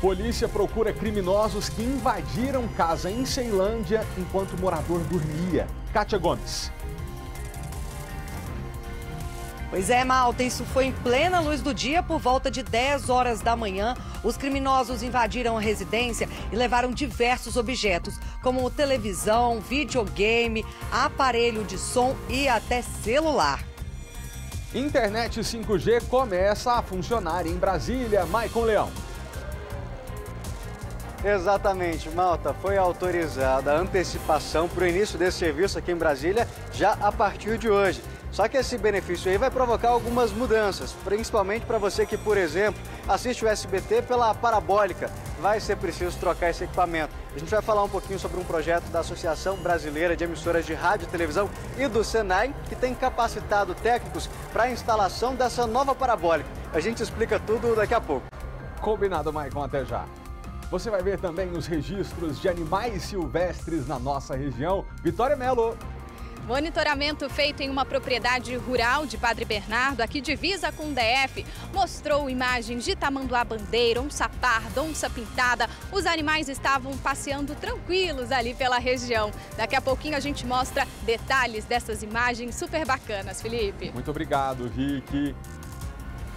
Polícia procura criminosos que invadiram casa em Ceilândia enquanto o morador dormia. Kátia Gomes. Pois é, Malta, isso foi em plena luz do dia, por volta de 10 horas da manhã. Os criminosos invadiram a residência e levaram diversos objetos, como televisão, videogame, aparelho de som e até celular. Internet 5G começa a funcionar em Brasília. Maicon Leão. Exatamente, Malta. Foi autorizada a antecipação para o início desse serviço aqui em Brasília já a partir de hoje. Só que esse benefício aí vai provocar algumas mudanças, principalmente para você que, por exemplo, assiste o SBT pela parabólica. Vai ser preciso trocar esse equipamento. A gente vai falar um pouquinho sobre um projeto da Associação Brasileira de Emissoras de Rádio e Televisão e do Senai, que tem capacitado técnicos para a instalação dessa nova parabólica. A gente explica tudo daqui a pouco. Combinado, Maicon, até já. Você vai ver também os registros de animais silvestres na nossa região. Vitória Melo. Monitoramento feito em uma propriedade rural de Padre Bernardo, aqui divisa com o DF, mostrou imagens de tamanduá-bandeira, onça-parda, onça-pintada. Os animais estavam passeando tranquilos ali pela região. Daqui a pouquinho a gente mostra detalhes dessas imagens super bacanas, Felipe. Muito obrigado, Rick.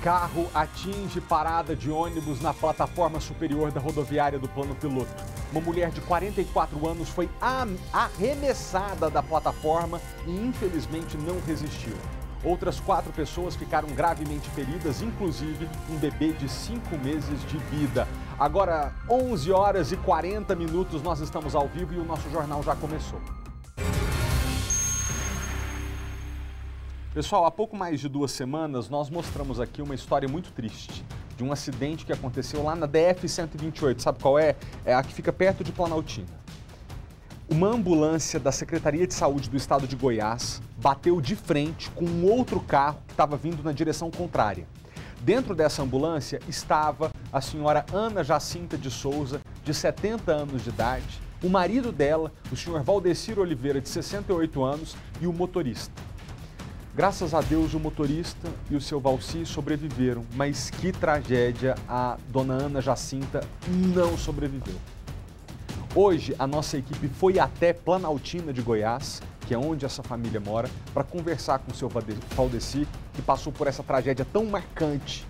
Carro atinge parada de ônibus na plataforma superior da rodoviária do Plano Piloto. Uma mulher de 44 anos foi arremessada da plataforma e infelizmente não resistiu. Outras 4 pessoas ficaram gravemente feridas, inclusive um bebê de 5 meses de vida. Agora, 11 horas e 40 minutos, nós estamos ao vivo e o nosso jornal já começou. Pessoal, há pouco mais de 2 semanas, nós mostramos aqui uma história muito triste de um acidente que aconteceu lá na DF-128. Sabe qual é? É a que fica perto de Planaltina. Uma ambulância da Secretaria de Saúde do Estado de Goiás bateu de frente com um outro carro que estava vindo na direção contrária. Dentro dessa ambulância estava a senhora Ana Jacinta de Souza, de 70 anos de idade, o marido dela, o senhor Valdecir Oliveira, de 68 anos, e o motorista. Graças a Deus, o motorista e o seu Valci sobreviveram, mas que tragédia, a dona Ana Jacinta não sobreviveu. Hoje, a nossa equipe foi até Planaltina de Goiás, que é onde essa família mora, para conversar com o seu Valdecir, que passou por essa tragédia tão marcante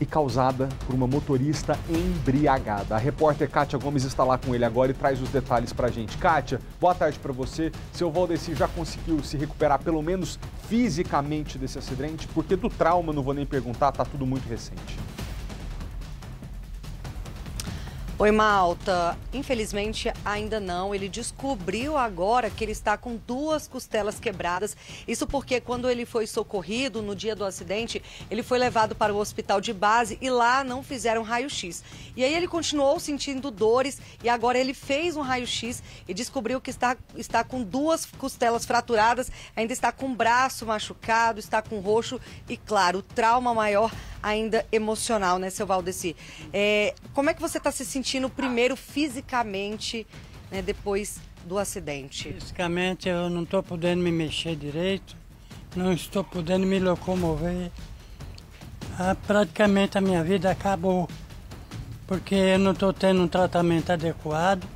e causada por uma motorista embriagada. A repórter Kátia Gomes está lá com ele agora e traz os detalhes para a gente. Kátia, boa tarde para você. Seu Valdecir já conseguiu se recuperar, pelo menos fisicamente, desse acidente? Porque do trauma, não vou nem perguntar, está tudo muito recente. Oi, Malta. Infelizmente, ainda não. Ele descobriu agora que ele está com 2 costelas quebradas. Isso porque quando ele foi socorrido no dia do acidente, ele foi levado para o hospital de base e lá não fizeram raio-x. E aí ele continuou sentindo dores e agora ele fez um raio-x e descobriu que está com 2 costelas fraturadas, ainda está com o braço machucado, está com roxo e, claro, o trauma maior ainda emocional, né, seu Valdecir? Como é que você está se sentindo primeiro fisicamente, né, depois do acidente? Fisicamente eu não estou podendo me mexer direito, não estou podendo me locomover. Praticamente a minha vida acabou, porque eu não estou tendo um tratamento adequado.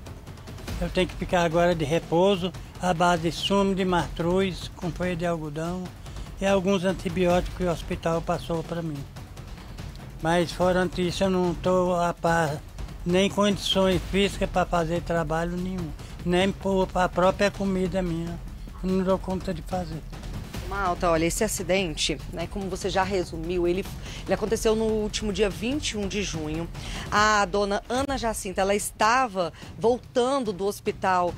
Eu tenho que ficar agora de repouso, à base de sumo de mastruz, com folha de algodão e alguns antibióticos que o hospital passou para mim. Mas fora isso, eu não estou nem condições físicas para fazer trabalho nenhum, nem por a própria comida minha, eu não dou conta de fazer. Malta, olha, esse acidente, né, como você já resumiu, ele aconteceu no último dia 21 de junho. A dona Ana Jacinta, ela estava voltando do hospital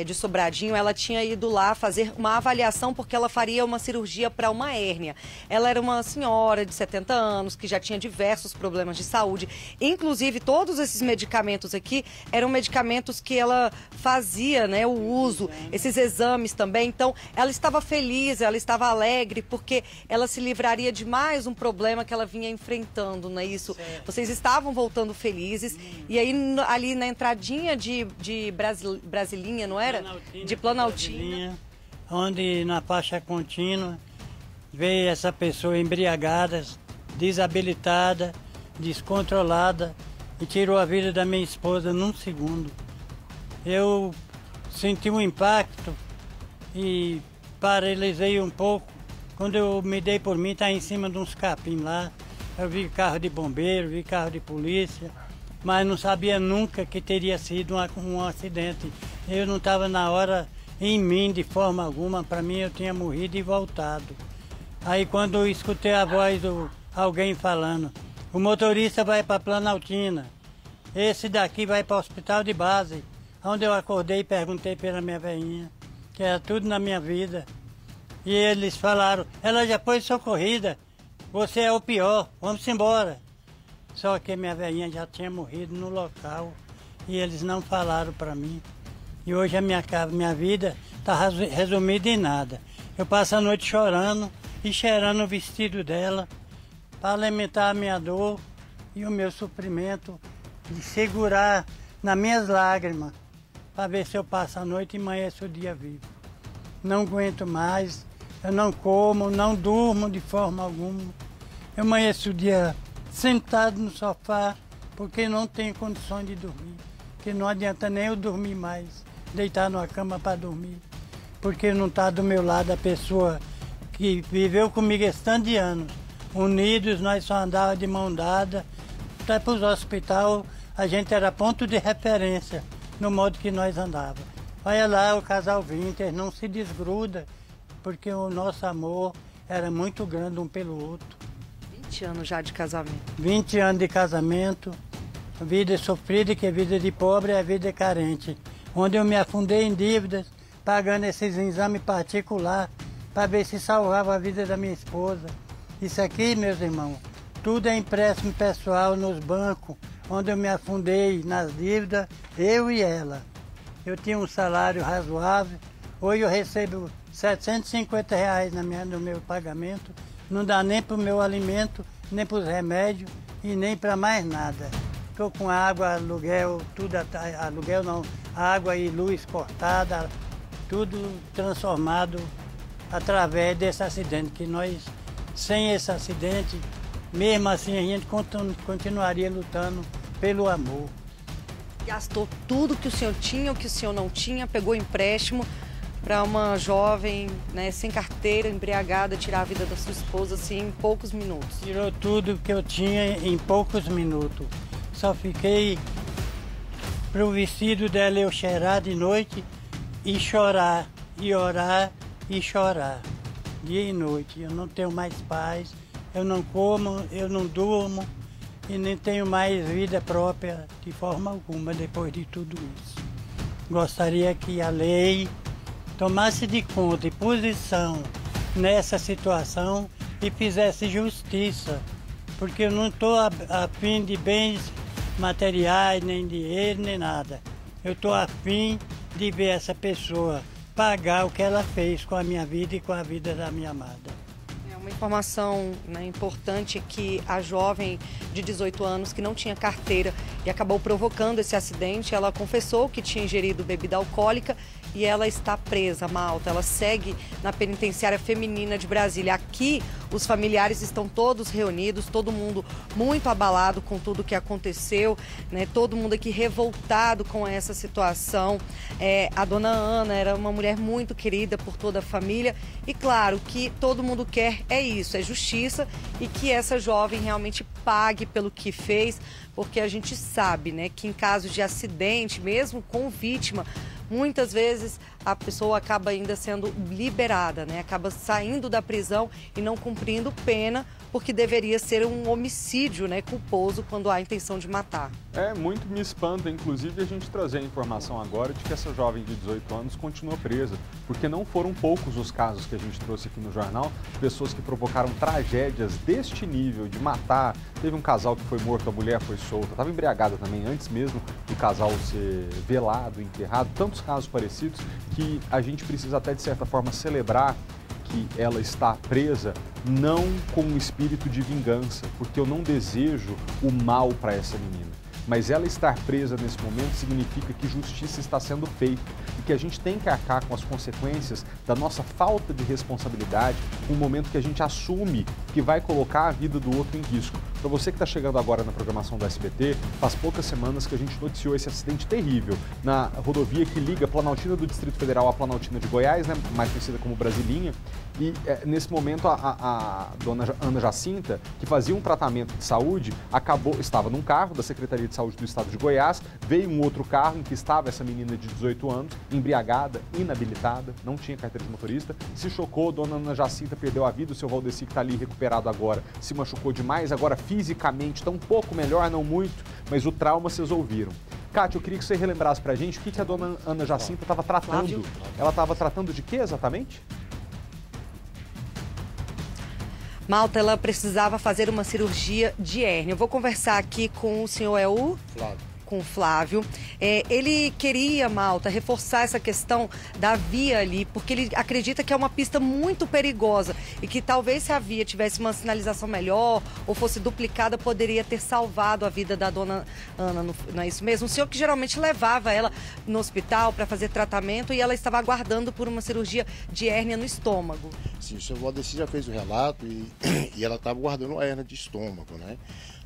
de Sobradinho, ela tinha ido lá fazer uma avaliação porque ela faria uma cirurgia para uma hérnia. Ela era uma senhora de 70 anos que já tinha diversos problemas de saúde. Inclusive, todos esses medicamentos aqui eram medicamentos que ela fazia, né, o uso, esses exames também. Então, ela estava feliz, ela estava alegre porque ela se livraria de mais um problema que ela vinha enfrentando, não é isso? Certo. Vocês estavam voltando felizes e aí ali na entradinha de Brasilinha, não era? De Planaltina. Onde na faixa contínua veio essa pessoa embriagada, desabilitada, descontrolada e tirou a vida da minha esposa num segundo. Eu senti um impacto e paralisei um pouco. Quando eu me dei por mim, tá em cima de uns capim lá. Eu vi carro de bombeiro, vi carro de polícia, mas não sabia nunca que teria sido um acidente. Eu não estava na hora em mim de forma alguma, para mim eu tinha morrido e voltado. Aí quando eu escutei a voz de alguém falando, o motorista vai para Planaltina, esse daqui vai para o hospital de base, onde eu acordei e perguntei pela minha velhinha, que era tudo na minha vida. E eles falaram, ela já foi socorrida, você é o pior, vamos embora. Só que minha velhinha já tinha morrido no local e eles não falaram para mim. E hoje a minha vida está resumida em nada. Eu passo a noite chorando e cheirando o vestido dela para alimentar a minha dor e o meu sofrimento, de segurar nas minhas lágrimas para ver se eu passo a noite e amanheço o dia vivo. Não aguento mais, eu não como, não durmo de forma alguma. Eu amanheço o dia sentado no sofá porque não tenho condições de dormir. Porque não adianta nem eu dormir mais, deitar numa cama para dormir. Porque não está do meu lado a pessoa que viveu comigo esse tanto de anos. Unidos, nós só andávamos de mão dada. Até para os hospitais a gente era ponto de referência no modo que nós andávamos. Olha lá o casal Winter, não se desgruda, porque o nosso amor era muito grande um pelo outro. 20 anos já de casamento. 20 anos de casamento, vida sofrida, que é vida de pobre, é vida carente. Onde eu me afundei em dívidas, pagando esses exames particulares, para ver se salvava a vida da minha esposa. Isso aqui, meus irmãos, tudo é empréstimo pessoal nos bancos, onde eu me afundei nas dívidas, eu e ela. Eu tinha um salário razoável, hoje eu recebo R$750 no meu pagamento, não dá nem para o meu alimento, nem para os remédios e nem para mais nada. Estou com água, aluguel, tudo, aluguel não, água e luz cortada, tudo transformado através desse acidente, que nós, sem esse acidente, mesmo assim a gente continuaria lutando pelo amor. Gastou tudo que o senhor tinha, o que o senhor não tinha, pegou empréstimo para uma jovem, né, sem carteira, embriagada, tirar a vida da sua esposa assim, em poucos minutos. Tirou tudo que eu tinha em poucos minutos. Só fiquei pro vestido dela eu cheirar de noite e chorar, e orar e chorar, dia e noite. Eu não tenho mais paz, eu não como, eu não durmo e nem tenho mais vida própria de forma alguma depois de tudo isso. Gostaria que a lei tomasse de conta e posição nessa situação e fizesse justiça, porque eu não estou a fim de bens materiais, nem dinheiro, nem nada. Eu estou a fim de ver essa pessoa pagar o que ela fez com a minha vida e com a vida da minha amada. Uma informação, né, importante é que a jovem de 18 anos que não tinha carteira e acabou provocando esse acidente, ela confessou que tinha ingerido bebida alcoólica e ela está presa, Malta. Ela segue na penitenciária feminina de Brasília. Aqui, os familiares estão todos reunidos, todo mundo muito abalado com tudo que aconteceu, né? Todo mundo aqui revoltado com essa situação. A dona Ana era uma mulher muito querida por toda a família e, claro, que todo mundo quer é isso, é justiça e que essa jovem realmente pague pelo que fez, porque a gente sabe, né, que em caso de acidente, mesmo com vítima, muitas vezes a pessoa acaba ainda sendo liberada, né? Acaba saindo da prisão e não cumprindo pena, porque deveria ser um homicídio, né, culposo quando há a intenção de matar. Muito me espanta, inclusive, a gente trazer a informação agora de que essa jovem de 18 anos continua presa, porque não foram poucos os casos que a gente trouxe aqui no jornal, pessoas que provocaram tragédias deste nível, de matar. Teve um casal que foi morto, a mulher foi solta, estava embriagada também, antes mesmo do casal ser velado, enterrado, tantos casos parecidos que a gente precisa até, de certa forma, celebrar que ela está presa, não com um espírito de vingança, porque eu não desejo o mal para essa menina. Mas ela estar presa nesse momento significa que justiça está sendo feita e que a gente tem que arcar com as consequências da nossa falta de responsabilidade, um momento que a gente assume que vai colocar a vida do outro em risco. Para você que está chegando agora na programação do SBT, faz poucas semanas que a gente noticiou esse acidente terrível na rodovia que liga Planaltina do Distrito Federal à Planaltina de Goiás, né, mais conhecida como Brasilinha. E nesse momento a dona Ana Jacinta, que fazia um tratamento de saúde, estava num carro da Secretaria de Saúde do Estado de Goiás, veio um outro carro em que estava essa menina de 18 anos, embriagada, inabilitada, não tinha carteira de motorista, se chocou, dona Ana Jacinta perdeu a vida, o seu Valdeci, que está ali recuperado agora, se machucou demais, agora fisicamente está um pouco melhor, não muito, mas o trauma vocês ouviram. Cátia, eu queria que você relembrasse pra gente o que a dona Ana Jacinta estava tratando. Flávio. Ela estava tratando de quê exatamente? Malta, ela precisava fazer uma cirurgia de hérnia. Eu vou conversar aqui com o senhor Flávio. Com o Flávio. Ele queria, Malta, reforçar essa questão da via ali, porque ele acredita que é uma pista muito perigosa e que talvez se a via tivesse uma sinalização melhor ou fosse duplicada, poderia ter salvado a vida da dona Ana, não é isso mesmo? O senhor que geralmente levava ela no hospital para fazer tratamento e ela estava aguardando por uma cirurgia de hérnia no estômago. Sim, o senhor Valdeci já fez o relato e ela estava guardando a hérnia de estômago, né?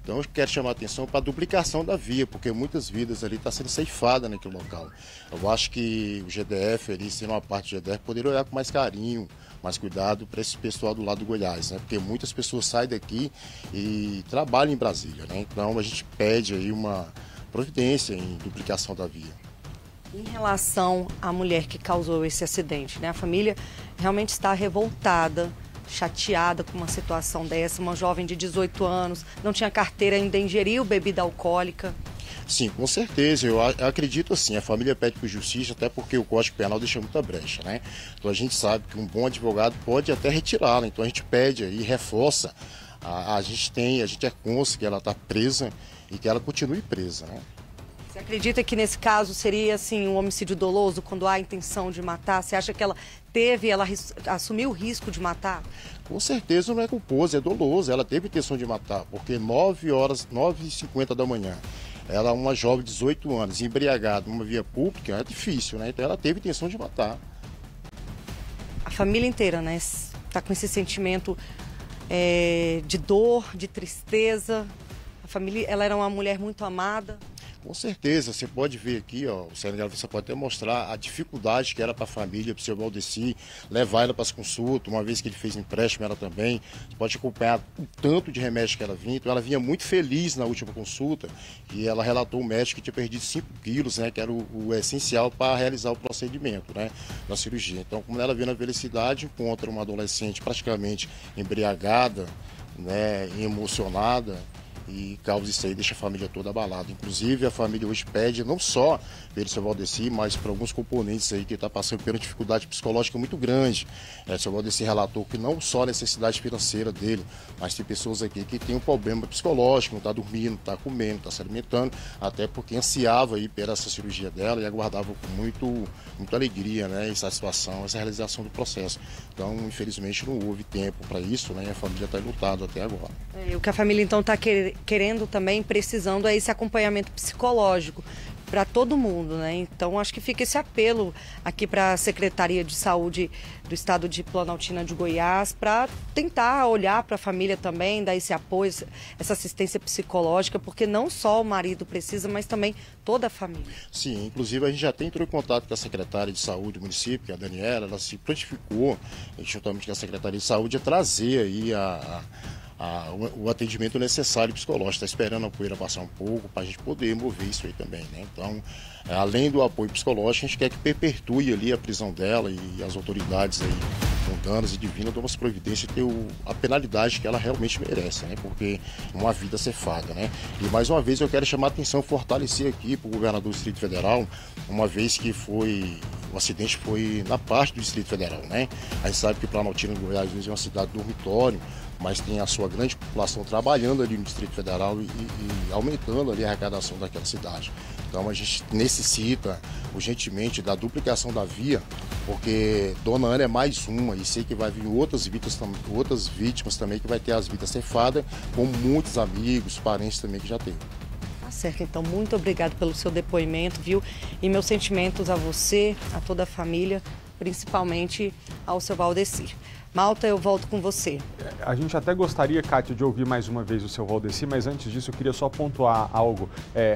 Então eu quero chamar a atenção para a duplicação da via, porque muitas vidas ali estão sendo ceifadas naquele local. Eu acho que o GDF, ali, sendo uma parte do GDF, poderia olhar com mais carinho, mais cuidado para esse pessoal do lado do Goiás, né? Porque muitas pessoas saem daqui e trabalham em Brasília, né? Então a gente pede aí uma providência em duplicação da via. Em relação à mulher que causou esse acidente, né? A família realmente está revoltada, chateada com uma situação dessa, uma jovem de 18 anos, não tinha carteira, ainda ingeriu bebida alcoólica. Sim, com certeza, eu acredito assim, a família pede por justiça, até porque o Código Penal deixa muita brecha, né? Então a gente sabe que um bom advogado pode até retirá-la, então a gente pede aí, reforça, a gente é cônscio que ela está presa e que ela continue presa, né? Você acredita que nesse caso seria assim um homicídio doloso, quando há a intenção de matar? Você acha que ela assumiu o risco de matar? Com certeza não é culposo, é doloso. Ela teve intenção de matar, porque 9h50 da manhã, ela é uma jovem de 18 anos, embriagada, numa via pública, é difícil, né? Então ela teve intenção de matar. A família inteira, né, está com esse sentimento de dor, de tristeza. A família, ela era uma mulher muito amada. Com certeza, você pode ver aqui, ó, você pode até mostrar a dificuldade que era para a família, para o seu Valdeci, levar ela para as consultas, uma vez que ele fez empréstimo, ela também. Você pode acompanhar o tanto de remédio que ela vinha. Então ela vinha muito feliz na última consulta e ela relatou ao médico que tinha perdido 5 quilos, né, que era o essencial para realizar o procedimento, né, da cirurgia. Então, como ela veio na velocidade, encontra uma adolescente praticamente embriagada, né, emocionada, e causa isso aí, deixa a família toda abalada. Inclusive a família hoje pede não só pelo seu Valdeci, mas para alguns componentes aí que está passando por uma dificuldade psicológica muito grande. O seu Valdeci relatou que não só a necessidade financeira dele, mas tem pessoas aqui que tem um problema psicológico, não está dormindo, não está comendo, não está se alimentando, até porque ansiava aí pela essa cirurgia dela e aguardava com muita alegria, né, e satisfação essa realização do processo. Então, infelizmente, não houve tempo para isso, né, e a família está lutada até agora. O que a família então está querendo também, precisando, é esse acompanhamento psicológico para todo mundo, né? Então acho que fica esse apelo aqui para a Secretaria de Saúde do Estado de Planaltina de Goiás para tentar olhar para a família também, dar esse apoio, essa assistência psicológica, porque não só o marido precisa, mas também toda a família. Sim, inclusive a gente já tem entrou em contato com a secretária de Saúde do município, que é a Daniela, ela se prontificou, juntamente com a Secretaria de Saúde, a trazer aí o atendimento necessário psicológico. Está esperando a poeira passar um pouco para a gente poder mover isso aí também, né? Então, além do apoio psicológico, a gente quer que perpetue ali a prisão dela e as autoridades aí mundanas e divinas dão as providências e ter a penalidade que ela realmente merece, né? Porque uma vida cefada, né? E mais uma vez eu quero chamar a atenção, fortalecer aqui para o governador do Distrito Federal, uma vez que o acidente foi na parte do Distrito Federal, né? A gente sabe que Planaltina, Goiás, é uma cidade dormitório, mas tem a sua grande população trabalhando ali no Distrito Federal e aumentando ali a arrecadação daquela cidade. Então a gente necessita urgentemente da duplicação da via, porque Dona Ana é mais uma e sei que vai vir outras vítimas também que vai ter as vidas cefadas, com muitos amigos, parentes também que já teve. Tá certo, então muito obrigado pelo seu depoimento, viu? E meus sentimentos a você, a toda a família, principalmente ao seu Valdeci. Malta, eu volto com você. A gente até gostaria, Kátia, de ouvir mais uma vez o seu Valdeci, mas antes disso eu queria só pontuar algo.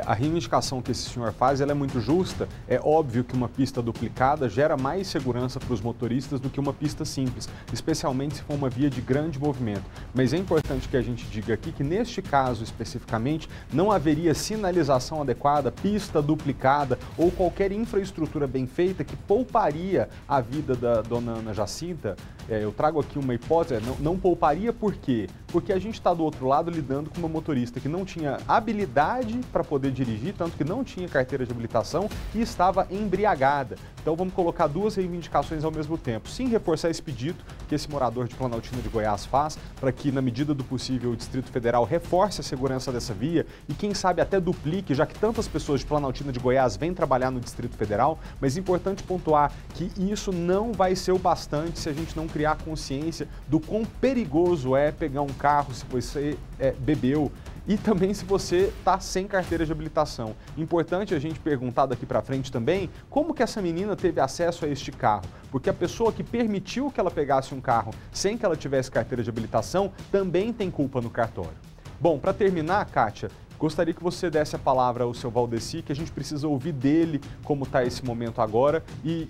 A reivindicação que esse senhor faz, ela é muito justa. É óbvio que uma pista duplicada gera mais segurança para os motoristas do que uma pista simples, especialmente se for uma via de grande movimento. Mas é importante que a gente diga aqui que neste caso especificamente não haveria sinalização adequada, pista duplicada ou qualquer infraestrutura bem feita que pouparia a vida da dona Ana Jacinta. Eu trago aqui uma hipótese, não pouparia por quê? Porque a gente está do outro lado lidando com uma motorista que não tinha habilidade para poder dirigir, tanto que não tinha carteira de habilitação e estava embriagada. Então vamos colocar duas reivindicações ao mesmo tempo. Sim, reforçar esse pedido que esse morador de Planaltina de Goiás faz, para que na medida do possível o Distrito Federal reforce a segurança dessa via e quem sabe até duplique, já que tantas pessoas de Planaltina de Goiás vêm trabalhar no Distrito Federal, mas é importante pontuar que isso não vai ser o bastante se a gente não criar consciência do quão perigoso é pegar um carro se você bebeu e também se você está sem carteira de habilitação. Importante a gente perguntar daqui para frente também como que essa menina teve acesso a este carro, porque a pessoa que permitiu que ela pegasse um carro sem que ela tivesse carteira de habilitação também tem culpa no cartório. Bom, para terminar, Kátia, gostaria que você desse a palavra ao seu Valdeci, que a gente precisa ouvir dele como está esse momento agora e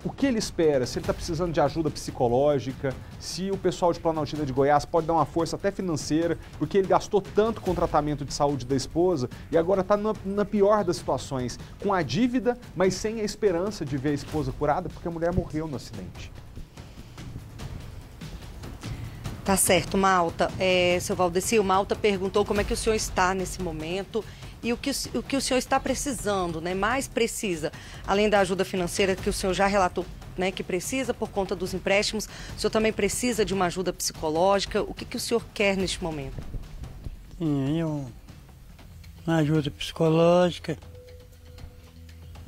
o que ele espera, se ele está precisando de ajuda psicológica, se o pessoal de Planaltina de Goiás pode dar uma força até financeira, porque ele gastou tanto com o tratamento de saúde da esposa e agora está na pior das situações, com a dívida, mas sem a esperança de ver a esposa curada, porque a mulher morreu no acidente. Tá certo, Malta. Seu Valdeci, o Malta perguntou como é que o senhor está nesse momento e o que o senhor está precisando, né? Mais precisa, além da ajuda financeira que o senhor já relatou, né, que precisa por conta dos empréstimos, o senhor também precisa de uma ajuda psicológica. O que o senhor quer neste momento? Sim, uma ajuda psicológica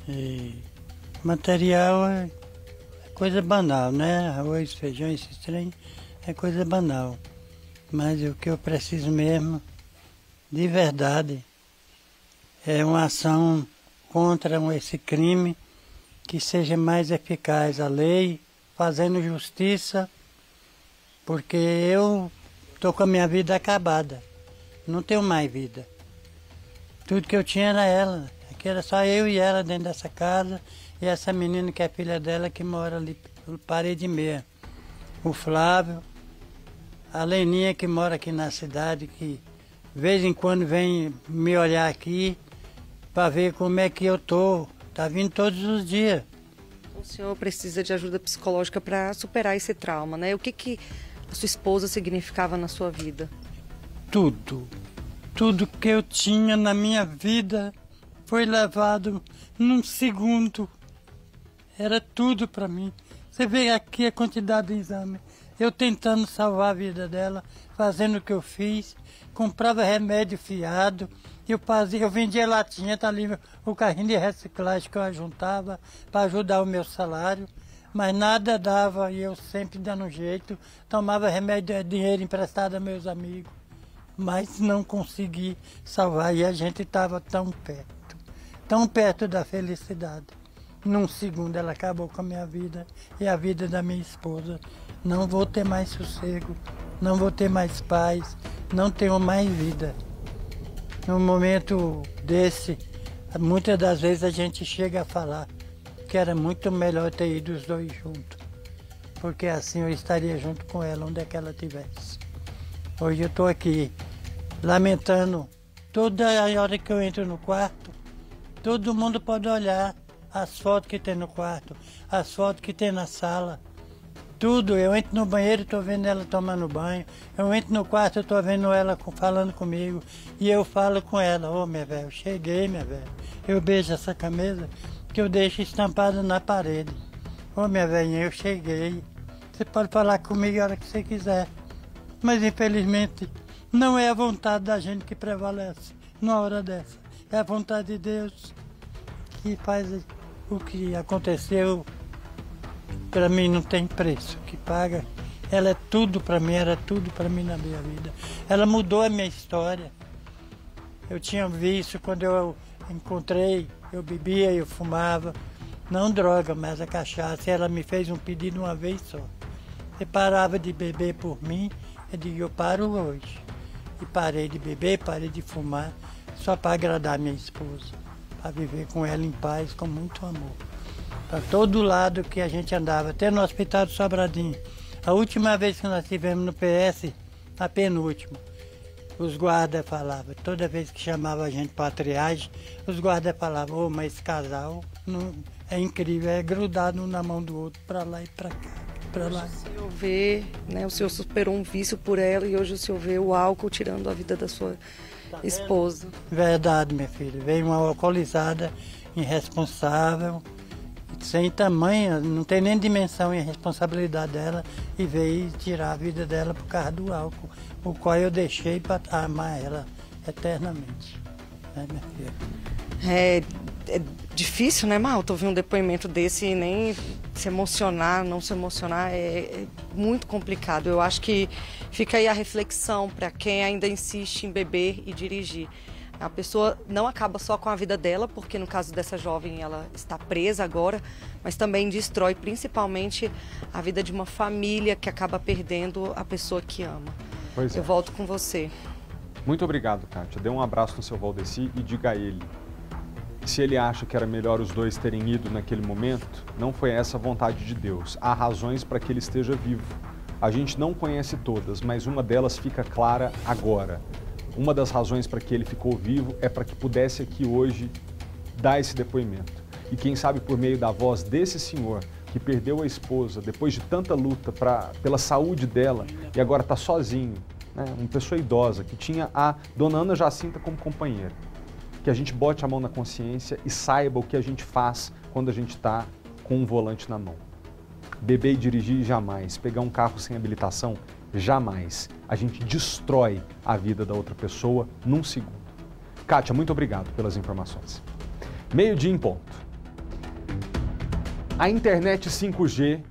e material é coisa banal, né? Arroz, feijão, esses trem é coisa banal. Mas o que eu preciso mesmo, de verdade, é uma ação contra esse crime que seja mais eficaz a lei, fazendo justiça, porque eu estou com a minha vida acabada, não tenho mais vida. Tudo que eu tinha era ela, aqui era só eu e ela dentro dessa casa, e essa menina que é filha dela que mora ali, parede e meia. O Flávio, a Leninha que mora aqui na cidade, que de vez em quando vem me olhar aqui, para ver como é que eu tô. Tá vindo todos os dias. O senhor precisa de ajuda psicológica para superar esse trauma, né? O que a sua esposa significava na sua vida? Tudo. Tudo que eu tinha na minha vida foi levado num segundo. Era tudo para mim. Você vê aqui a quantidade de exame. Eu tentando salvar a vida dela, fazendo o que eu fiz. Comprava remédio fiado. Eu vendia latinha, tá ali o carrinho de reciclagem que eu ajuntava para ajudar o meu salário, mas nada dava e eu sempre dando um jeito, tomava remédio, dinheiro emprestado a meus amigos, mas não consegui salvar e a gente estava tão perto da felicidade. Num segundo ela acabou com a minha vida e a vida da minha esposa. Não vou ter mais sossego, não vou ter mais paz, não tenho mais vida. Num momento desse, muitas das vezes a gente chega a falar que era muito melhor ter ido os dois juntos, porque assim eu estaria junto com ela onde é que ela estivesse. Hoje eu estou aqui lamentando, toda hora que eu entro no quarto, todo mundo pode olhar as fotos que tem no quarto, as fotos que tem na sala. Tudo, eu entro no banheiro, estou vendo ela tomando banho, eu entro no quarto, estou vendo ela falando comigo, e eu falo com ela, ô minha velha, eu cheguei, minha velha, eu beijo essa camisa que eu deixo estampada na parede. Ô minha velhinha, eu cheguei, você pode falar comigo a hora que você quiser, mas infelizmente não é a vontade da gente que prevalece numa hora dessa, é a vontade de Deus que faz o que aconteceu. Para mim não tem preço que paga. Ela é tudo para mim, era tudo para mim na minha vida. Ela mudou a minha história. Eu tinha visto quando eu encontrei, eu bebia, eu fumava. Não droga, mas a cachaça. Ela me fez um pedido uma vez só. Você parava de beber por mim, eu digo, eu paro hoje. E parei de beber, parei de fumar, só para agradar minha esposa, para viver com ela em paz, com muito amor. Para todo lado que a gente andava, até no Hospital do Sobradinho. A última vez que nós estivemos no PS, a penúltima, os guardas falavam, toda vez que chamava a gente para a triagem, os guardas falavam, ô, mas esse casal não, é incrível, é grudado um na mão do outro, para lá e para cá. Lá. O senhor vê, né, o senhor superou um vício por ela e hoje o senhor vê o álcool tirando a vida da sua esposa. Verdade, minha filha. Veio uma alcoolizada, irresponsável, sem tamanho, não tem nem dimensão em responsabilidade dela e veio tirar a vida dela por causa do álcool, o qual eu deixei para amar ela eternamente. Né, minha filha? É difícil, né, Malta, ouvir um depoimento desse e nem se emocionar, não se emocionar, é muito complicado. Eu acho que fica aí a reflexão para quem ainda insiste em beber e dirigir. A pessoa não acaba só com a vida dela, porque no caso dessa jovem ela está presa agora, mas também destrói principalmente a vida de uma família que acaba perdendo a pessoa que ama. Pois é. Eu volto com você. Muito obrigado, Kátia. Dê um abraço no seu Valdeci e diga a ele. Se ele acha que era melhor os dois terem ido naquele momento, não foi essa a vontade de Deus. Há razões para que ele esteja vivo. A gente não conhece todas, mas uma delas fica clara agora. Uma das razões para que ele ficou vivo é para que pudesse aqui hoje dar esse depoimento. E quem sabe por meio da voz desse senhor que perdeu a esposa depois de tanta luta pela saúde dela e agora está sozinho, né? Uma pessoa idosa que tinha a dona Ana Jacinta como companheira. Que a gente bote a mão na consciência e saiba o que a gente faz quando a gente está com um volante na mão. Beber e dirigir, jamais. Pegar um carro sem habilitação, jamais. A gente destrói a vida da outra pessoa num segundo. Kátia, muito obrigado pelas informações. 12:00 em ponto. A internet 5G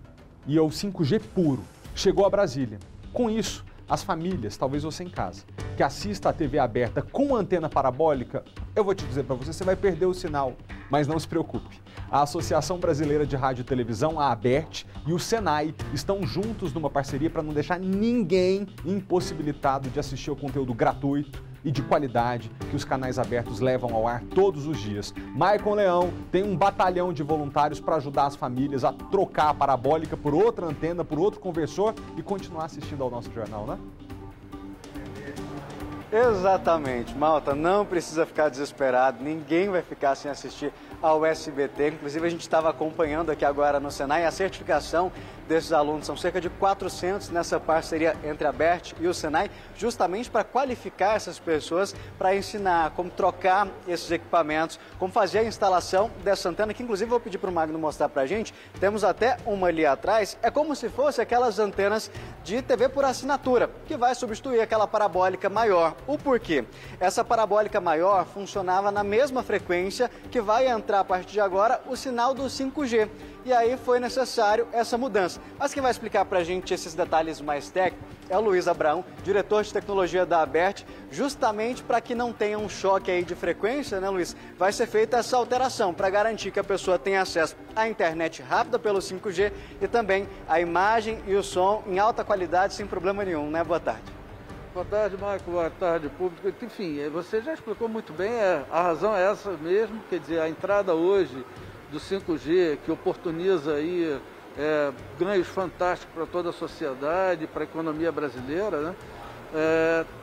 e o 5G puro chegou a Brasília. Com isso, as famílias, talvez você em casa, que assista a TV aberta com antena parabólica, eu vou te dizer para você, você vai perder o sinal, mas não se preocupe. A Associação Brasileira de Rádio e Televisão, a ABERT, e o Senai estão juntos numa parceria para não deixar ninguém impossibilitado de assistir ao conteúdo gratuito e de qualidade que os canais abertos levam ao ar todos os dias. Maicon Leão tem um batalhão de voluntários para ajudar as famílias a trocar a parabólica por outra antena, por outro conversor e continuar assistindo ao nosso jornal, né? Exatamente, Malta, não precisa ficar desesperado, ninguém vai ficar sem assistir ao SBT. Inclusive a gente estava acompanhando aqui agora no Senai a certificação desses alunos, são cerca de 400 nessa parceria entre a ABERT e o Senai, justamente para qualificar essas pessoas, para ensinar como trocar esses equipamentos, como fazer a instalação dessa antena, que inclusive vou pedir para o Magno mostrar para a gente, temos até uma ali atrás, é como se fosse aquelas antenas de TV por assinatura, que vai substituir aquela parabólica maior. O porquê? Essa parabólica maior funcionava na mesma frequência que vai entrar a partir de agora o sinal do 5G. E aí foi necessário essa mudança. Mas quem vai explicar para a gente esses detalhes mais técnicos é o Luiz Abraão, diretor de tecnologia da ABERT, justamente para que não tenha um choque aí de frequência, né, Luiz? Vai ser feita essa alteração para garantir que a pessoa tenha acesso à internet rápida pelo 5G e também a imagem e o som em alta qualidade sem problema nenhum, né? Boa tarde. Boa tarde, Marco. Boa tarde, público. Enfim, você já explicou muito bem, a razão é essa mesmo, quer dizer, a entrada hoje do 5G, que oportuniza aí ganhos fantásticos para toda a sociedade, para a economia brasileira, né?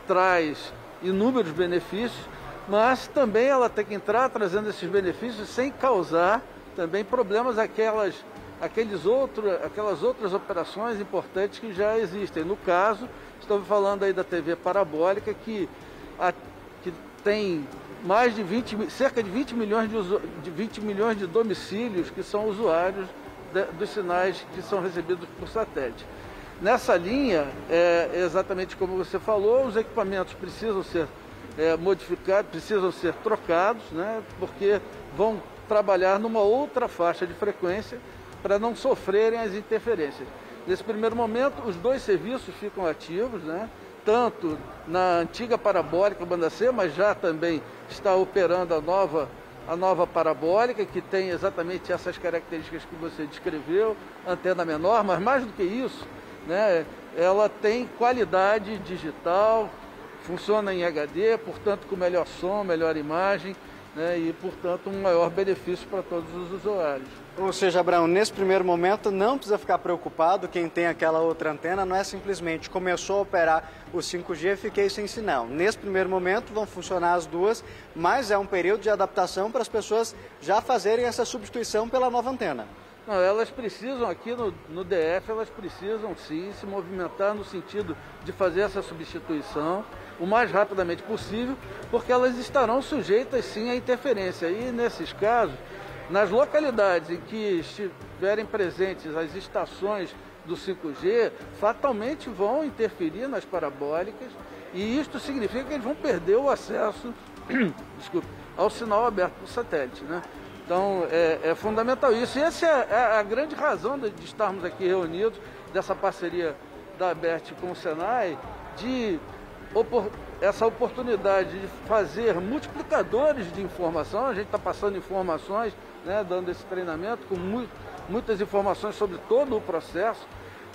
Traz inúmeros benefícios, mas também ela tem que entrar trazendo esses benefícios sem causar também problemas aquelas outras operações importantes que já existem. No caso, estamos falando aí da TV parabólica, que tem mais de cerca de 20 milhões de domicílios que são usuários dos sinais que são recebidos por satélite. Nessa linha, exatamente como você falou, os equipamentos precisam ser modificados, precisam ser trocados, né, porque vão trabalhar numa outra faixa de frequência para não sofrerem as interferências. Nesse primeiro momento, os dois serviços ficam ativos, né? Tanto na antiga parabólica banda C, mas já também está operando a nova parabólica, que tem exatamente essas características que você descreveu, antena menor, mas mais do que isso, né, ela tem qualidade digital, funciona em HD, portanto com melhor som, melhor imagem, né, e portanto um maior benefício para todos os usuários. Ou seja, Abraão, nesse primeiro momento não precisa ficar preocupado, quem tem aquela outra antena não é simplesmente começou a operar o 5G e fiquei sem sinal. Nesse primeiro momento vão funcionar as duas, mas é um período de adaptação para as pessoas já fazerem essa substituição pela nova antena. Não, elas precisam aqui no DF, elas precisam sim se movimentar no sentido de fazer essa substituição o mais rapidamente possível, porque elas estarão sujeitas sim à interferência. E nesses casos, nas localidades em que estiverem presentes as estações do 5G, fatalmente vão interferir nas parabólicas, e isto significa que eles vão perder o acesso ao sinal aberto do satélite, né? Então, é fundamental isso. E essa é a grande razão de estarmos aqui reunidos, dessa parceria da ABERT com o Senai, essa oportunidade de fazer multiplicadores de informação. A gente está passando informações, né, dando esse treinamento, com muitas informações sobre todo o processo,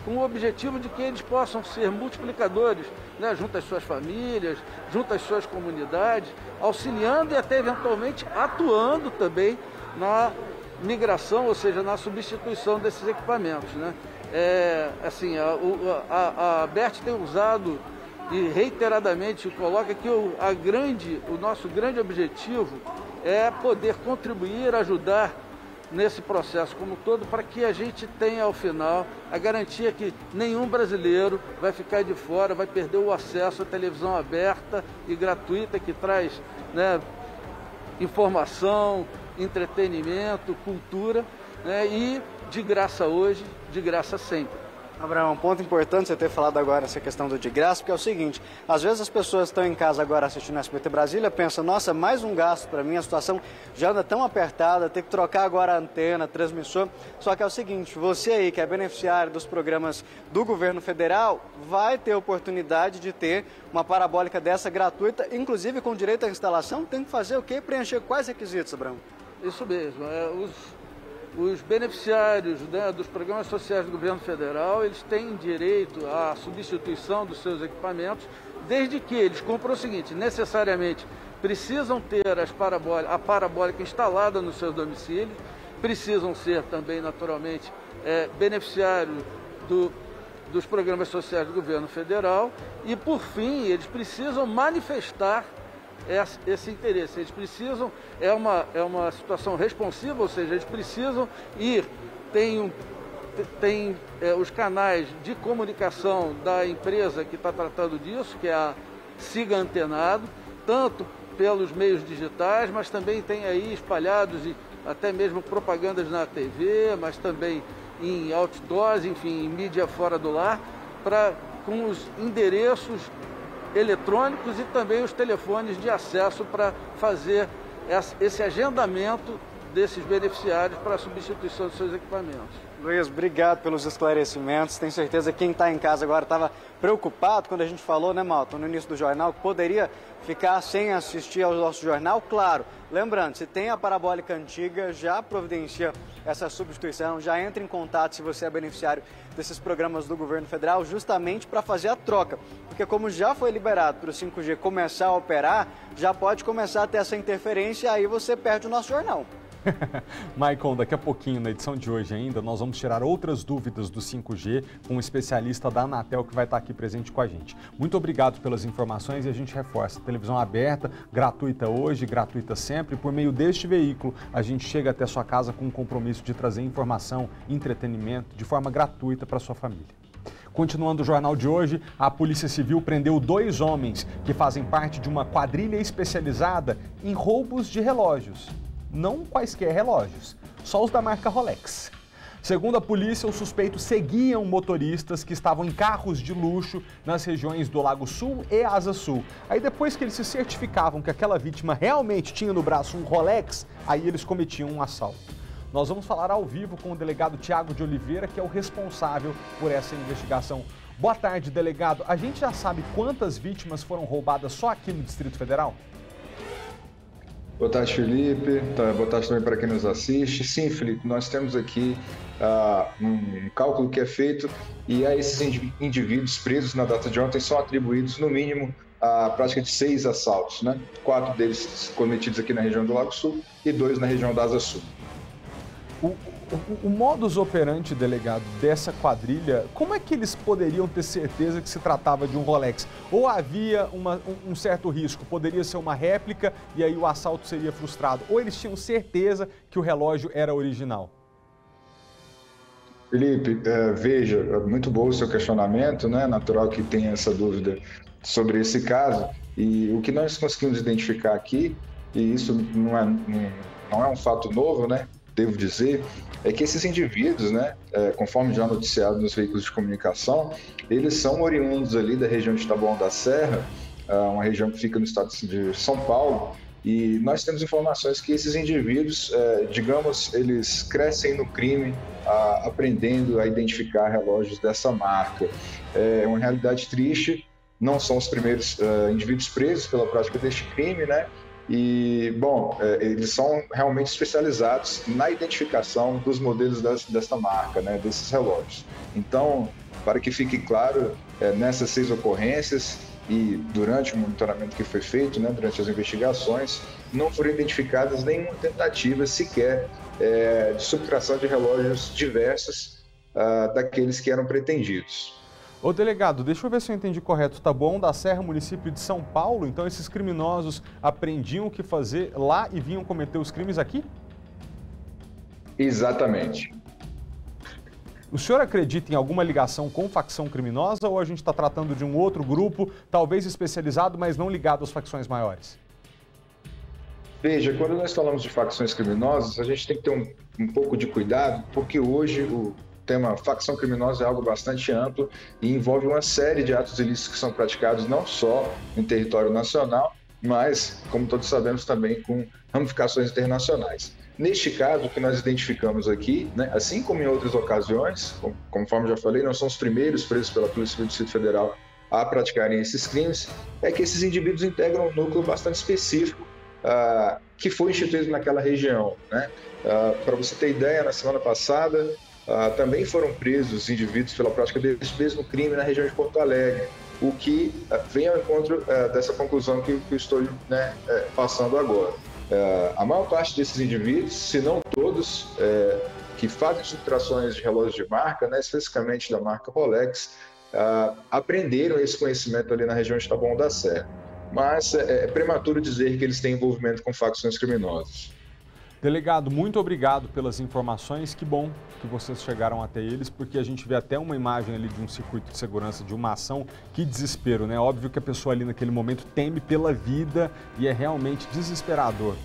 com o objetivo de que eles possam ser multiplicadores, né, junto às suas famílias, junto às suas comunidades, auxiliando e até eventualmente atuando também na migração, ou seja, na substituição desses equipamentos, né? Assim, a ABERT tem usado e reiteradamente coloca que o nosso grande objetivo é poder contribuir, ajudar nesse processo como um todo, para que a gente tenha ao final a garantia que nenhum brasileiro vai ficar de fora, vai perder o acesso à televisão aberta e gratuita, que traz, né, informação, entretenimento, cultura, né, e de graça hoje, de graça sempre. Abraão, um ponto importante você ter falado agora essa questão do de graça, porque é o seguinte, às vezes as pessoas estão em casa agora assistindo a SBT Brasília, pensam, nossa, mais um gasto para mim, a situação já anda tão apertada, ter que trocar agora a antena, transmissor. Só que é o seguinte, você aí que é beneficiário dos programas do governo federal, vai ter oportunidade de ter uma parabólica dessa gratuita, inclusive com direito à instalação. Tem que fazer o quê? Preencher quais requisitos, Abraão? Isso mesmo, os beneficiários, né, dos programas sociais do governo federal, eles têm direito à substituição dos seus equipamentos, desde que eles compram o seguinte, necessariamente precisam ter a parabólica instalada nos seus domicílios, precisam ser também, naturalmente, beneficiários dos programas sociais do governo federal e, por fim, eles precisam manifestar esse interesse. Eles precisam, é uma situação responsiva, ou seja, eles precisam ir, tem os canais de comunicação da empresa que está tratando disso, que é a Siga Antenado, tanto pelos meios digitais, mas também tem aí espalhados e até mesmo propagandas na TV, mas também em outdoors, enfim, em mídia fora do lar, com os endereços eletrônicos e também os telefones de acesso para fazer esse agendamento desses beneficiários para a substituição dos seus equipamentos. Luiz, obrigado pelos esclarecimentos. Tenho certeza que quem está em casa agora estava preocupado quando a gente falou, né, Malta, no início do jornal, que poderia ficar sem assistir ao nosso jornal. Claro, lembrando, se tem a parabólica antiga, já providencia essa substituição, já entra em contato se você é beneficiário desses programas do governo federal, justamente para fazer a troca. Porque como já foi liberado para o 5G começar a operar, já pode começar a ter essa interferência e aí você perde o nosso jornal. Maicon, daqui a pouquinho, na edição de hoje ainda, nós vamos tirar outras dúvidas do 5G com um especialista da Anatel que vai estar aqui presente com a gente. Muito obrigado pelas informações e a gente reforça. Televisão aberta, gratuita hoje, gratuita sempre. Por meio deste veículo, a gente chega até sua casa com o compromisso de trazer informação, entretenimento de forma gratuita para sua família. Continuando o jornal de hoje, a Polícia Civil prendeu 2 homens que fazem parte de uma quadrilha especializada em roubos de relógios. Não quaisquer relógios, só os da marca Rolex. Segundo a polícia, os suspeitos seguiam motoristas que estavam em carros de luxo nas regiões do Lago Sul e Asa Sul. Aí depois que eles se certificavam que aquela vítima realmente tinha no braço um Rolex, aí eles cometiam um assalto. Nós vamos falar ao vivo com o delegado Tiago de Oliveira, que é o responsável por essa investigação. Boa tarde, delegado. A gente já sabe quantas vítimas foram roubadas só aqui no Distrito Federal? Boa tarde, Felipe. Boa tarde também para quem nos assiste. Sim, Felipe, nós temos aqui um cálculo que é feito e a esses indivíduos presos na data de ontem são atribuídos, no mínimo, a prática de 6 assaltos, né? 4 deles cometidos aqui na região do Lago Sul e 2 na região da Asa Sul. O modus operandi, delegado, dessa quadrilha, como é que eles poderiam ter certeza que se tratava de um Rolex? Ou havia um certo risco, poderia ser uma réplica e aí o assalto seria frustrado? Ou eles tinham certeza que o relógio era original? Felipe, veja, muito bom o seu questionamento, né? Natural que tenha essa dúvida sobre esse caso. E o que nós conseguimos identificar aqui, e isso não é um fato novo, né? Devo dizer, é que esses indivíduos, né, conforme já noticiado nos veículos de comunicação, eles são oriundos ali da região de Taboão da Serra, uma região que fica no estado de São Paulo, e nós temos informações que esses indivíduos, digamos, eles crescem no crime, aprendendo a identificar relógios dessa marca. É uma realidade triste, não são os primeiros indivíduos presos pela prática deste crime, né? E, bom, eles são realmente especializados na identificação dos modelos desta marca, né, desses relógios. Então, para que fique claro, nessas 6 ocorrências e durante o monitoramento que foi feito, né, durante as investigações, não foram identificadas nenhuma tentativa sequer de subtração de relógios diversos daqueles que eram pretendidos. Ô delegado, deixa eu ver se eu entendi correto. Taboão da Serra, município de São Paulo, então esses criminosos aprendiam o que fazer lá e vinham cometer os crimes aqui? Exatamente. O senhor acredita em alguma ligação com facção criminosa ou a gente está tratando de um outro grupo, talvez especializado, mas não ligado às facções maiores? Veja, quando nós falamos de facções criminosas, a gente tem que ter um pouco de cuidado, porque hoje o tema facção criminosa é algo bastante amplo e envolve uma série de atos ilícitos que são praticados não só em território nacional, mas, como todos sabemos, também com ramificações internacionais. Neste caso, o que nós identificamos aqui, né, assim como em outras ocasiões, conforme já falei, não são os primeiros presos pela Polícia do Distrito Federal a praticarem esses crimes, é que esses indivíduos integram um núcleo bastante específico que foi instituído naquela região, né? Para você ter ideia, na semana passada, também foram presos indivíduos pela prática desse mesmo crime na região de Porto Alegre, o que vem ao encontro dessa conclusão que eu estou passando agora. A maior parte desses indivíduos, se não todos, que fazem subtrações de relógios de marca, né, especificamente da marca Rolex, aprenderam esse conhecimento ali na região de Taboão da Serra. Mas é prematuro dizer que eles têm envolvimento com facções criminosas. Delegado, muito obrigado pelas informações. Que bom que vocês chegaram até eles, porque a gente vê até uma imagem ali de um circuito de segurança, de uma ação. Que desespero, né? Óbvio que a pessoa ali naquele momento teme pela vida e é realmente desesperador.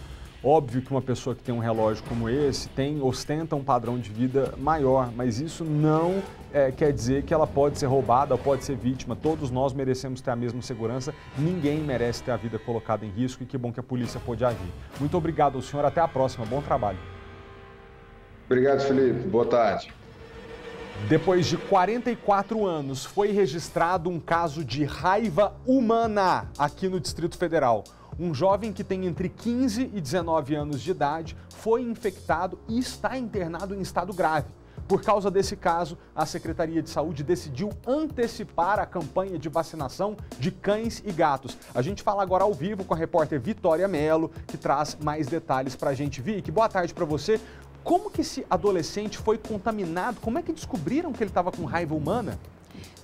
Óbvio que uma pessoa que tem um relógio como esse ostenta um padrão de vida maior, mas isso não quer dizer que ela pode ser roubada ou pode ser vítima. Todos nós merecemos ter a mesma segurança, ninguém merece ter a vida colocada em risco e que bom que a polícia pôde agir. Muito obrigado ao senhor, até a próxima, bom trabalho. Obrigado, Felipe, boa tarde. Depois de 44 anos, foi registrado um caso de raiva humana aqui no Distrito Federal. Um jovem que tem entre 15 e 19 anos de idade foi infectado e está internado em estado grave. Por causa desse caso, a Secretaria de Saúde decidiu antecipar a campanha de vacinação de cães e gatos. A gente fala agora ao vivo com a repórter Vitória Mello, que traz mais detalhes para a gente. Vicky, boa tarde para você. Como que esse adolescente foi contaminado? Como é que descobriram que ele estava com raiva humana?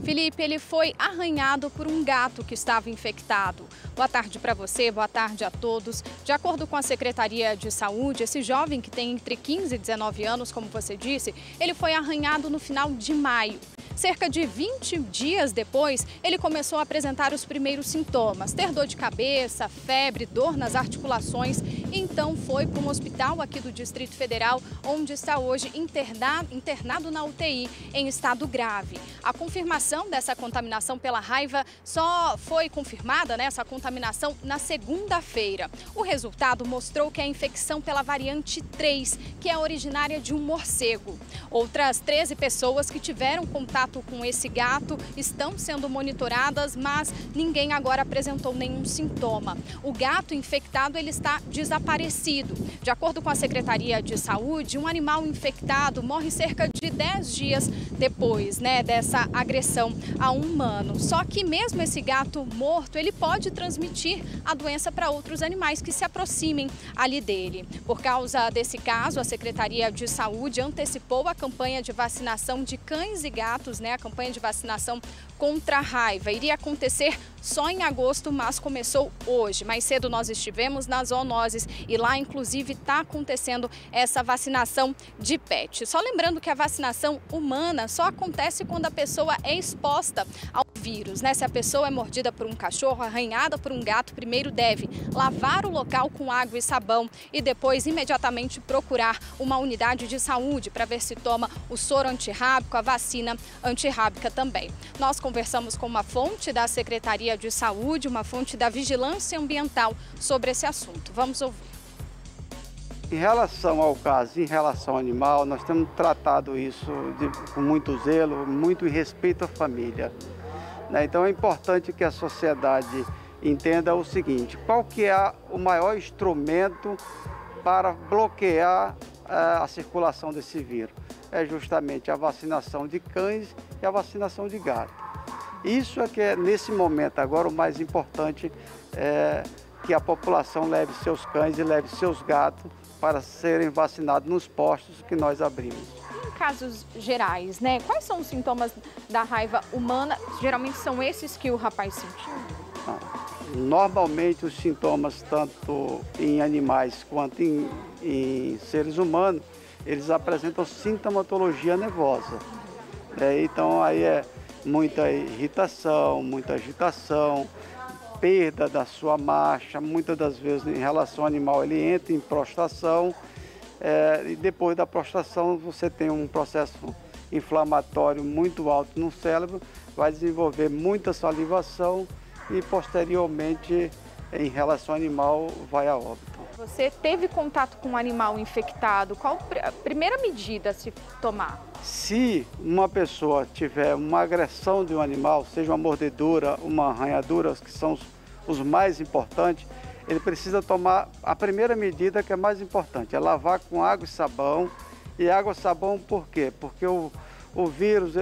Felipe, ele foi arranhado por um gato que estava infectado. Boa tarde para você, boa tarde a todos. De acordo com a Secretaria de Saúde, esse jovem que tem entre 15 e 19 anos, como você disse, ele foi arranhado no final de maio. Cerca de 20 dias depois, ele começou a apresentar os primeiros sintomas, ter dor de cabeça, febre, dor nas articulações. Então foi para um hospital aqui do Distrito Federal, onde está hoje internado na UTI em estado grave. A confirmação dessa contaminação pela raiva só foi confirmada, né, essa contaminação na segunda-feira. O resultado mostrou que a infecção pela variante 3, que é originária de um morcego. Outras 13 pessoas que tiveram contato com esse gato estão sendo monitoradas, mas ninguém agora apresentou nenhum sintoma. O gato infectado ele está desaparecido desaparecido. De acordo com a Secretaria de Saúde, um animal infectado morre cerca de 10 dias depois, dessa agressão a um humano. Só que mesmo esse gato morto, ele pode transmitir a doença para outros animais que se aproximem ali dele. Por causa desse caso, a Secretaria de Saúde antecipou a campanha de vacinação de cães e gatos, a campanha de vacinação contra a raiva. Iria acontecer só em agosto, mas começou hoje. Mais cedo nós estivemos nas zoonoses e lá, inclusive, está acontecendo essa vacinação de pet. Só lembrando que a vacinação humana só acontece quando a pessoa é exposta ao vírus, Se a pessoa é mordida por um cachorro, arranhada por um gato, primeiro deve lavar o local com água e sabão e depois imediatamente procurar uma unidade de saúde para ver se toma o soro antirrábico, a vacina antirrábica também. Nós conversamos com uma fonte da Secretaria de Saúde, uma fonte da Vigilância Ambiental sobre esse assunto. Vamos ouvir. Em relação ao caso, em relação ao animal, nós temos tratado isso com muito zelo, muito respeito à família. Então é importante que a sociedade entenda o seguinte: qual que é o maior instrumento para bloquear a circulação desse vírus? É justamente a vacinação de cães e a vacinação de gato. Isso é que é, nesse momento agora, o mais importante é que a população leve seus cães e leve seus gatos para serem vacinados nos postos que nós abrimos. Em casos gerais, quais são os sintomas da raiva humana? Geralmente são esses que o rapaz sentiu? Normalmente os sintomas, tanto em animais quanto em seres humanos, eles apresentam sintomatologia nervosa. Então aí é muita irritação, muita agitação, perda da sua marcha, muitas das vezes em relação ao animal ele entra em prostração, e depois da prostração você tem um processo inflamatório muito alto no cérebro, vai desenvolver muita salivação e posteriormente em relação ao animal vai a óbito. Você teve contato com um animal infectado, qual a primeira medida a se tomar? Se uma pessoa tiver uma agressão de um animal, seja uma mordedura, uma arranhadura, que são os mais importantes, ele precisa tomar a primeira medida, que é mais importante, é lavar com água e sabão. E água e sabão por quê? Porque o vírus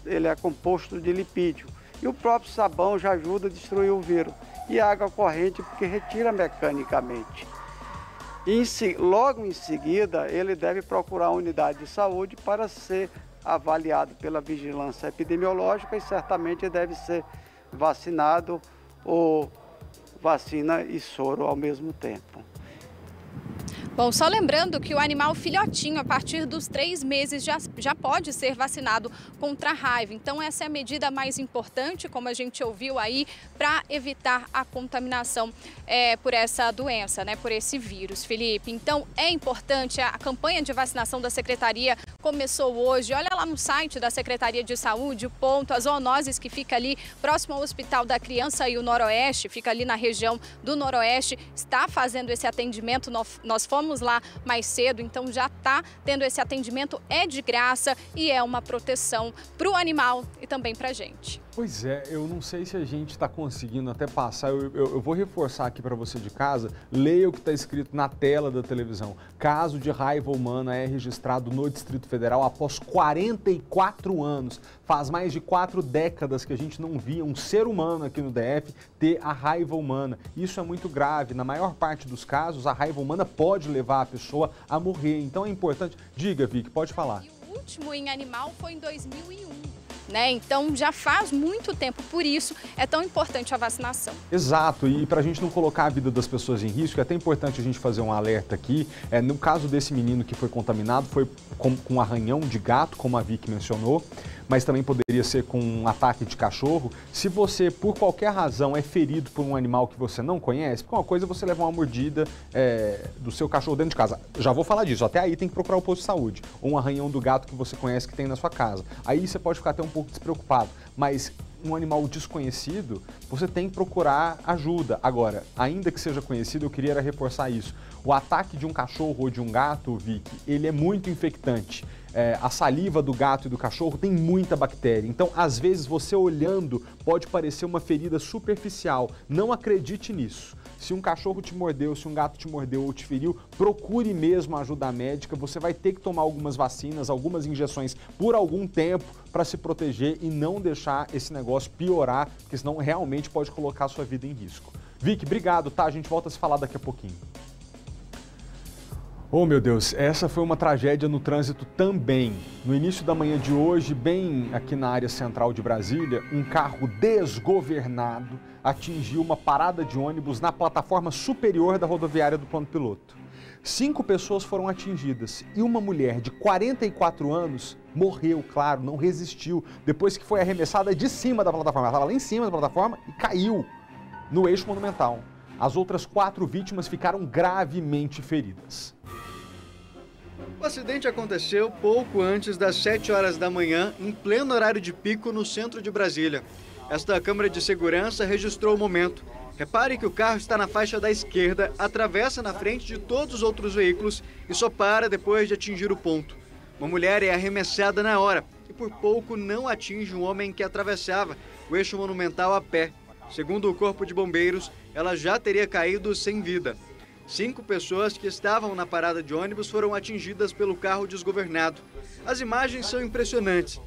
ele é composto de lipídio e o próprio sabão já ajuda a destruir o vírus. E a água corrente porque retira mecanicamente. E logo em seguida, ele deve procurar a unidade de saúde para ser avaliado pela vigilância epidemiológica e certamente deve ser vacinado ou vacina e soro ao mesmo tempo. Bom, só lembrando que o animal filhotinho, a partir dos 3 meses, já pode ser vacinado contra a raiva. Então, essa é a medida mais importante, como a gente ouviu aí, para evitar a contaminação por essa doença, por esse vírus, Felipe. Então, é importante, a campanha de vacinação da Secretaria começou hoje. Olha lá no site da Secretaria de Saúde, o ponto, a zoonoses que fica ali próximo ao Hospital da Criança e o Noroeste, fica ali na região do Noroeste, está fazendo esse atendimento. Nós fomos lá mais cedo, então já está tendo esse atendimento, é de graça e é uma proteção para o animal e também para a gente. Pois é, eu não sei se a gente está conseguindo até passar, eu vou reforçar aqui para você de casa, leia o que está escrito na tela da televisão. Caso de raiva humana é registrado no Distrito Federal após 44 anos. Faz mais de 4 décadas que a gente não via um ser humano aqui no DF ter a raiva humana. Isso é muito grave. Na maior parte dos casos, a raiva humana pode levar a pessoa a morrer. Então é importante. Diga, Vicky, pode falar. E o último em animal foi em 2001. Então já faz muito tempo, por isso é tão importante a vacinação. Exato, e para a gente não colocar a vida das pessoas em risco, é até importante a gente fazer um alerta aqui. No caso desse menino que foi contaminado, foi com arranhão de gato, como a Vicky mencionou, mas também poderia ser com um ataque de cachorro. Se você, por qualquer razão, é ferido por um animal que você não conhece, porque uma coisa é você levar uma mordida do seu cachorro dentro de casa. Já vou falar disso, até aí tem que procurar o posto de saúde. Ou um arranhão do gato que você conhece que tem na sua casa. Aí você pode ficar até um pouco despreocupado, mas um animal desconhecido, você tem que procurar ajuda. Agora, ainda que seja conhecido, eu queria reforçar isso. O ataque de um cachorro ou de um gato, Vicky, ele é muito infectante. A saliva do gato e do cachorro tem muita bactéria. Então, às vezes, você olhando pode parecer uma ferida superficial. Não acredite nisso. Se um cachorro te mordeu, se um gato te mordeu ou te feriu, procure mesmo ajuda médica. Você vai ter que tomar algumas vacinas, algumas injeções por algum tempo para se proteger e não deixar esse negócio piorar, porque senão realmente pode colocar a sua vida em risco. Vicky, obrigado, tá? A gente volta a se falar daqui a pouquinho. Oh, meu Deus, essa foi uma tragédia no trânsito também. No início da manhã de hoje, bem aqui na área central de Brasília, um carro desgovernado atingiu uma parada de ônibus na plataforma superior da rodoviária do Plano Piloto. 5 pessoas foram atingidas e uma mulher de 44 anos morreu, claro, não resistiu, depois que foi arremessada de cima da plataforma. Ela estava lá em cima da plataforma e caiu no eixo monumental. As outras 4 vítimas ficaram gravemente feridas. O acidente aconteceu pouco antes das 7 horas da manhã, em pleno horário de pico no centro de Brasília. Esta câmera de segurança registrou o momento. Repare que o carro está na faixa da esquerda, atravessa na frente de todos os outros veículos e só para depois de atingir o ponto. Uma mulher é arremessada na hora e por pouco não atinge um homem que atravessava o eixo monumental a pé. Segundo o Corpo de Bombeiros, ela já teria caído sem vida. 5 pessoas que estavam na parada de ônibus foram atingidas pelo carro desgovernado. As imagens são impressionantes.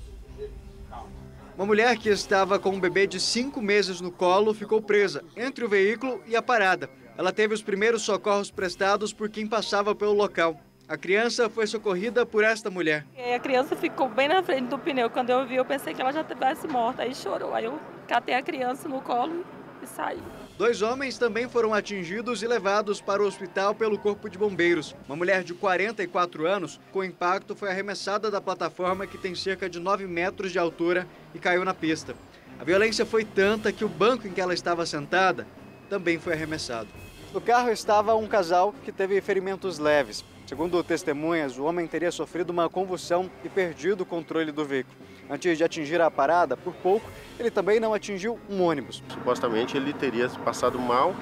Uma mulher que estava com um bebê de 5 meses no colo ficou presa entre o veículo e a parada. Ela teve os primeiros socorros prestados por quem passava pelo local. A criança foi socorrida por esta mulher. A criança ficou bem na frente do pneu. Quando eu vi, eu pensei que ela já tivesse morta. Aí chorou. Aí eu catei a criança no colo e saí. 2 homens também foram atingidos e levados para o hospital pelo Corpo de Bombeiros. Uma mulher de 44 anos, com impacto, foi arremessada da plataforma que tem cerca de 9 metros de altura e caiu na pista. A violência foi tanta que o banco em que ela estava sentada também foi arremessado. No carro estava um casal que teve ferimentos leves. Segundo testemunhas, o homem teria sofrido uma convulsão e perdido o controle do veículo. Antes de atingir a parada, por pouco, ele também não atingiu um ônibus. Supostamente ele teria passado mal,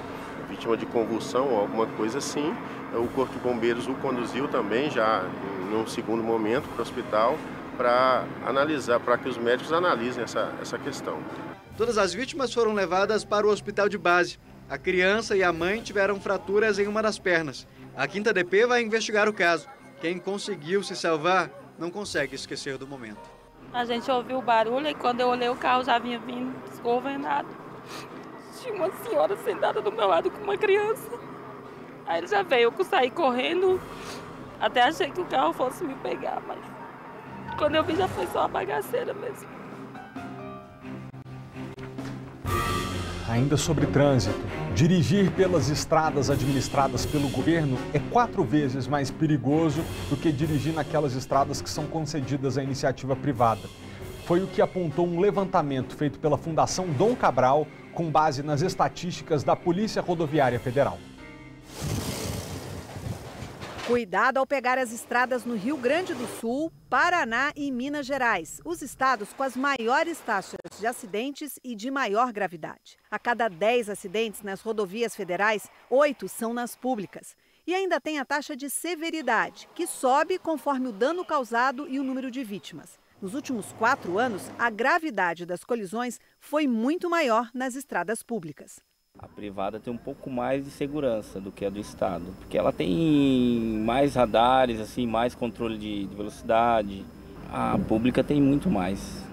vítima de convulsão ou alguma coisa assim. O Corpo de Bombeiros o conduziu também, já num segundo momento, para o hospital, para analisar, para que os médicos analisem essa questão. Todas as vítimas foram levadas para o hospital de base. A criança e a mãe tiveram fraturas em uma das pernas. A 5ª DP vai investigar o caso. Quem conseguiu se salvar não consegue esquecer do momento. A gente ouviu o barulho e quando eu olhei o carro já vinha vindo desgovernado. Tinha uma senhora sentada do meu lado com uma criança. Aí ele já veio, eu saí correndo, até achei que o carro fosse me pegar, mas quando eu vi já foi só uma bagaceira mesmo. Ainda sobre trânsito, dirigir pelas estradas administradas pelo governo é 4 vezes mais perigoso do que dirigir naquelas estradas que são concedidas à iniciativa privada. Foi o que apontou um levantamento feito pela Fundação Dom Cabral com base nas estatísticas da Polícia Rodoviária Federal. Cuidado ao pegar as estradas no Rio Grande do Sul, Paraná e Minas Gerais, os estados com as maiores taxas de acidentes e de maior gravidade. A cada 10 acidentes nas rodovias federais, 8 são nas públicas. E ainda tem a taxa de severidade, que sobe conforme o dano causado e o número de vítimas. Nos últimos 4 anos, a gravidade das colisões foi muito maior nas estradas públicas. A privada tem um pouco mais de segurança do que a do Estado, porque ela tem mais radares, assim, mais controle de velocidade. A pública tem muito mais.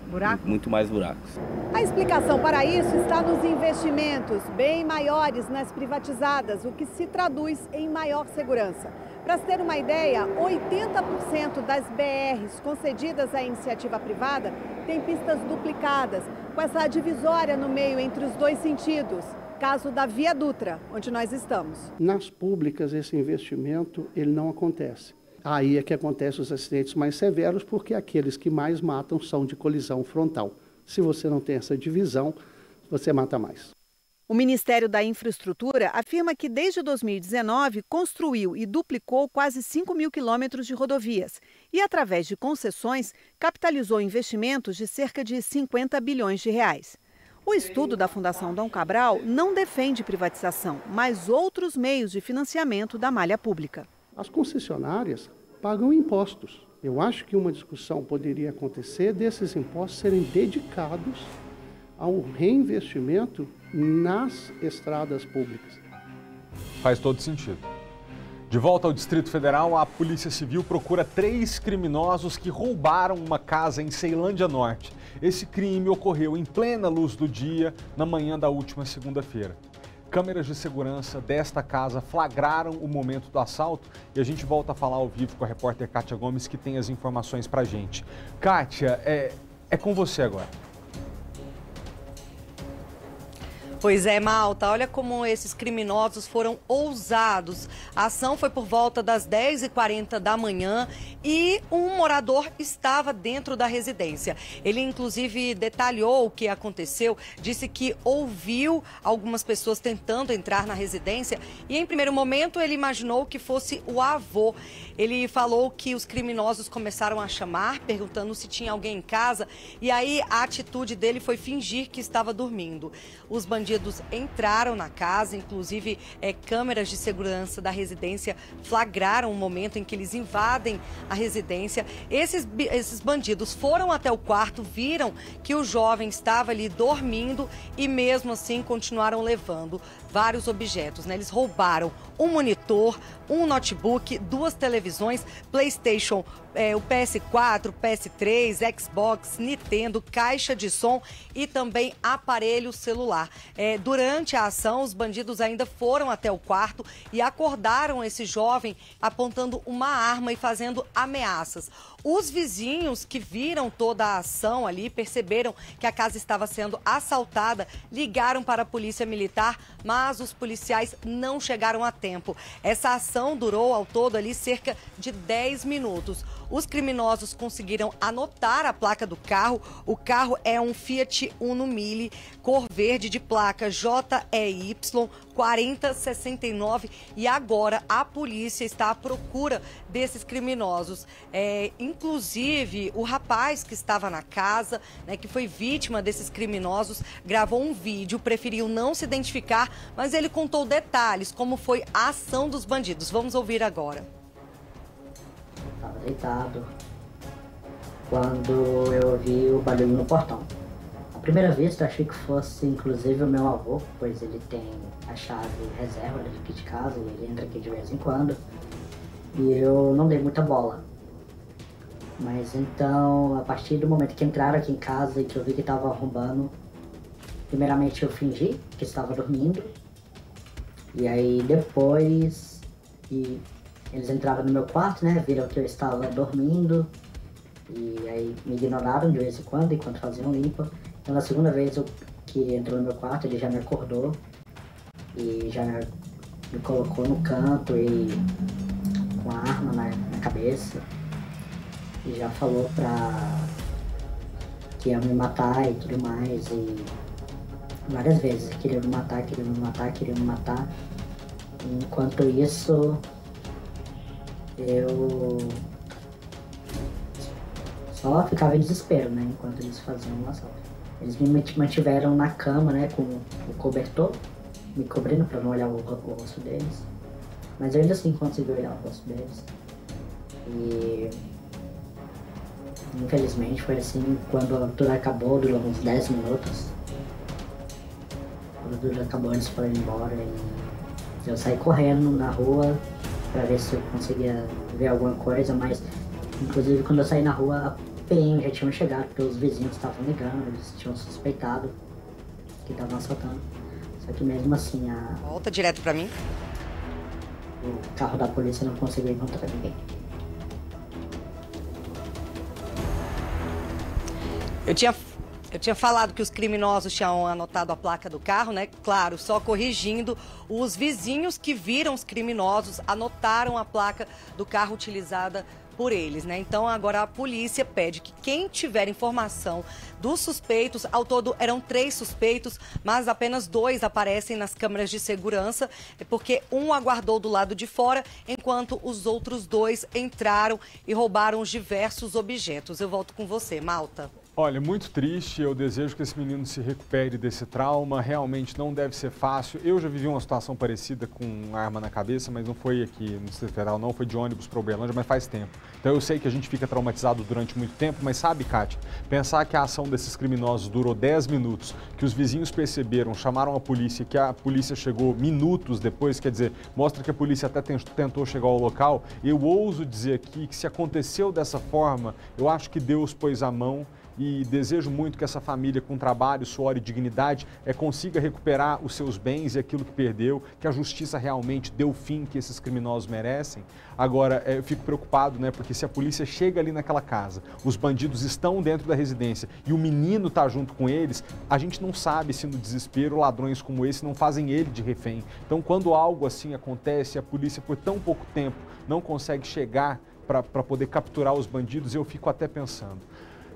Muito mais buracos. A explicação para isso está nos investimentos bem maiores nas privatizadas, o que se traduz em maior segurança. Para se ter uma ideia, 80% das BRs concedidas à iniciativa privada têm pistas duplicadas, com essa divisória no meio entre os 2 sentidos. Caso da Via Dutra, onde nós estamos. Nas públicas, esse investimento ele não acontece. Aí é que acontecem os acidentes mais severos, porque aqueles que mais matam são de colisão frontal. Se você não tem essa divisão, você mata mais. O Ministério da Infraestrutura afirma que desde 2019 construiu e duplicou quase 5 mil quilômetros de rodovias e, através de concessões, capitalizou investimentos de cerca de 50 bilhões de reais. O estudo da Fundação Dom Cabral não defende privatização, mas outros meios de financiamento da malha pública. As concessionárias pagam impostos. Eu acho que uma discussão poderia acontecer desses impostos serem dedicados ao reinvestimento nas estradas públicas. Faz todo sentido. De volta ao Distrito Federal, a Polícia Civil procura 3 criminosos que roubaram uma casa em Ceilândia Norte. Esse crime ocorreu em plena luz do dia, na manhã da última segunda-feira. Câmeras de segurança desta casa flagraram o momento do assalto e a gente volta a falar ao vivo com a repórter Kátia Gomes, que tem as informações pra gente. Kátia, é com você agora. Pois é, Malta, olha como esses criminosos foram ousados. A ação foi por volta das 10h40 da manhã e um morador estava dentro da residência. Ele, inclusive, detalhou o que aconteceu, disse que ouviu algumas pessoas tentando entrar na residência e, em primeiro momento, ele imaginou que fosse o avô. Ele falou que os criminosos começaram a chamar, perguntando se tinha alguém em casa, e aí a atitude dele foi fingir que estava dormindo. Os bandidos entraram na casa, inclusive câmeras de segurança da residência flagraram o momento em que eles invadem a residência. Esses bandidos foram até o quarto, viram que o jovem estava ali dormindo e mesmo assim continuaram levando vários objetos, né? Eles roubaram um monitor, um notebook, 2 televisões, PlayStation, o PS4, PS3, Xbox, Nintendo, caixa de som e também aparelho celular. Durante a ação, os bandidos ainda foram até o quarto e acordaram esse jovem apontando uma arma e fazendo ameaças. Os vizinhos que viram toda a ação ali, perceberam que a casa estava sendo assaltada, ligaram para a polícia militar, mas os policiais não chegaram a tempo. Essa ação durou ao todo ali cerca de 10 minutos. Os criminosos conseguiram anotar a placa do carro. O carro é um Fiat Uno Mille, cor verde, de placa JEY 4069, e agora a polícia está à procura desses criminosos. Inclusive, o rapaz que estava na casa, né, que foi vítima desses criminosos, gravou um vídeo, preferiu não se identificar, mas ele contou detalhes, como foi a ação dos bandidos. Vamos ouvir agora. Estava deitado quando eu ouvi o barulho no portão. À primeira vista, eu achei que fosse inclusive o meu avô, pois ele tem a chave reserva aqui de casa e ele entra aqui de vez em quando. E eu não dei muita bola. Mas então, a partir do momento que entraram aqui em casa e que eu vi que estava arrombando, primeiramente eu fingi que estava dormindo. E aí depois, eles entraram no meu quarto, né, viram que eu estava dormindo. E aí me ignoraram de vez em quando, enquanto faziam limpa. Então, na segunda vez que ele entrou no meu quarto, ele já me acordou e já me colocou no canto e com a arma na cabeça. E já falou que ia me matar e tudo mais. E várias vezes queria me matar, queria me matar, queria me matar. E, enquanto isso, eu só ficava em desespero, né, enquanto eles faziam o assalto. Eles me mantiveram na cama, né, com o cobertor, me cobrindo para não olhar o rosto deles. Mas eu ainda assim consegui olhar o rosto deles. E infelizmente foi assim, quando tudo acabou, durou uns 10 minutos. Quando tudo acabou, eles foram embora e eu saí correndo na rua para ver se eu conseguia ver alguma coisa, mas inclusive quando eu saí na rua, a PM já tinham chegado, porque os vizinhos estavam ligando, eles tinham suspeitado que estavam assaltando. Só que mesmo assim, Volta direto para mim. O carro da polícia não conseguiu encontrar ninguém. Eu tinha falado que os criminosos tinham anotado a placa do carro, né? Claro, só corrigindo, os vizinhos que viram os criminosos anotaram a placa do carro utilizada por eles, né? Então agora a polícia pede que quem tiver informação dos suspeitos, ao todo eram 3 suspeitos, mas apenas 2 aparecem nas câmeras de segurança, porque um aguardou do lado de fora, enquanto os outros 2 entraram e roubaram diversos objetos. Eu volto com você, Malta. Olha, muito triste, eu desejo que esse menino se recupere desse trauma, realmente não deve ser fácil. Eu já vivi uma situação parecida com arma na cabeça, mas não foi aqui no Distrito Federal, não, foi de ônibus para Uberlândia, mas faz tempo. Então eu sei que a gente fica traumatizado durante muito tempo, mas sabe, Kátia, pensar que a ação desses criminosos durou 10 minutos, que os vizinhos perceberam, chamaram a polícia, que a polícia chegou minutos depois, quer dizer, mostra que a polícia até tentou chegar ao local. Eu ouso dizer aqui que se aconteceu dessa forma, eu acho que Deus pôs a mão. E desejo muito que essa família, com trabalho, suor e dignidade, consiga recuperar os seus bens e aquilo que perdeu, que a justiça realmente dê o fim que esses criminosos merecem. Agora, eu fico preocupado, né, porque se a polícia chega ali naquela casa, os bandidos estão dentro da residência e o menino está junto com eles, a gente não sabe se no desespero ladrões como esse não fazem ele de refém. Então, quando algo assim acontece, a polícia por tão pouco tempo não consegue chegar para poder capturar os bandidos, eu fico até pensando.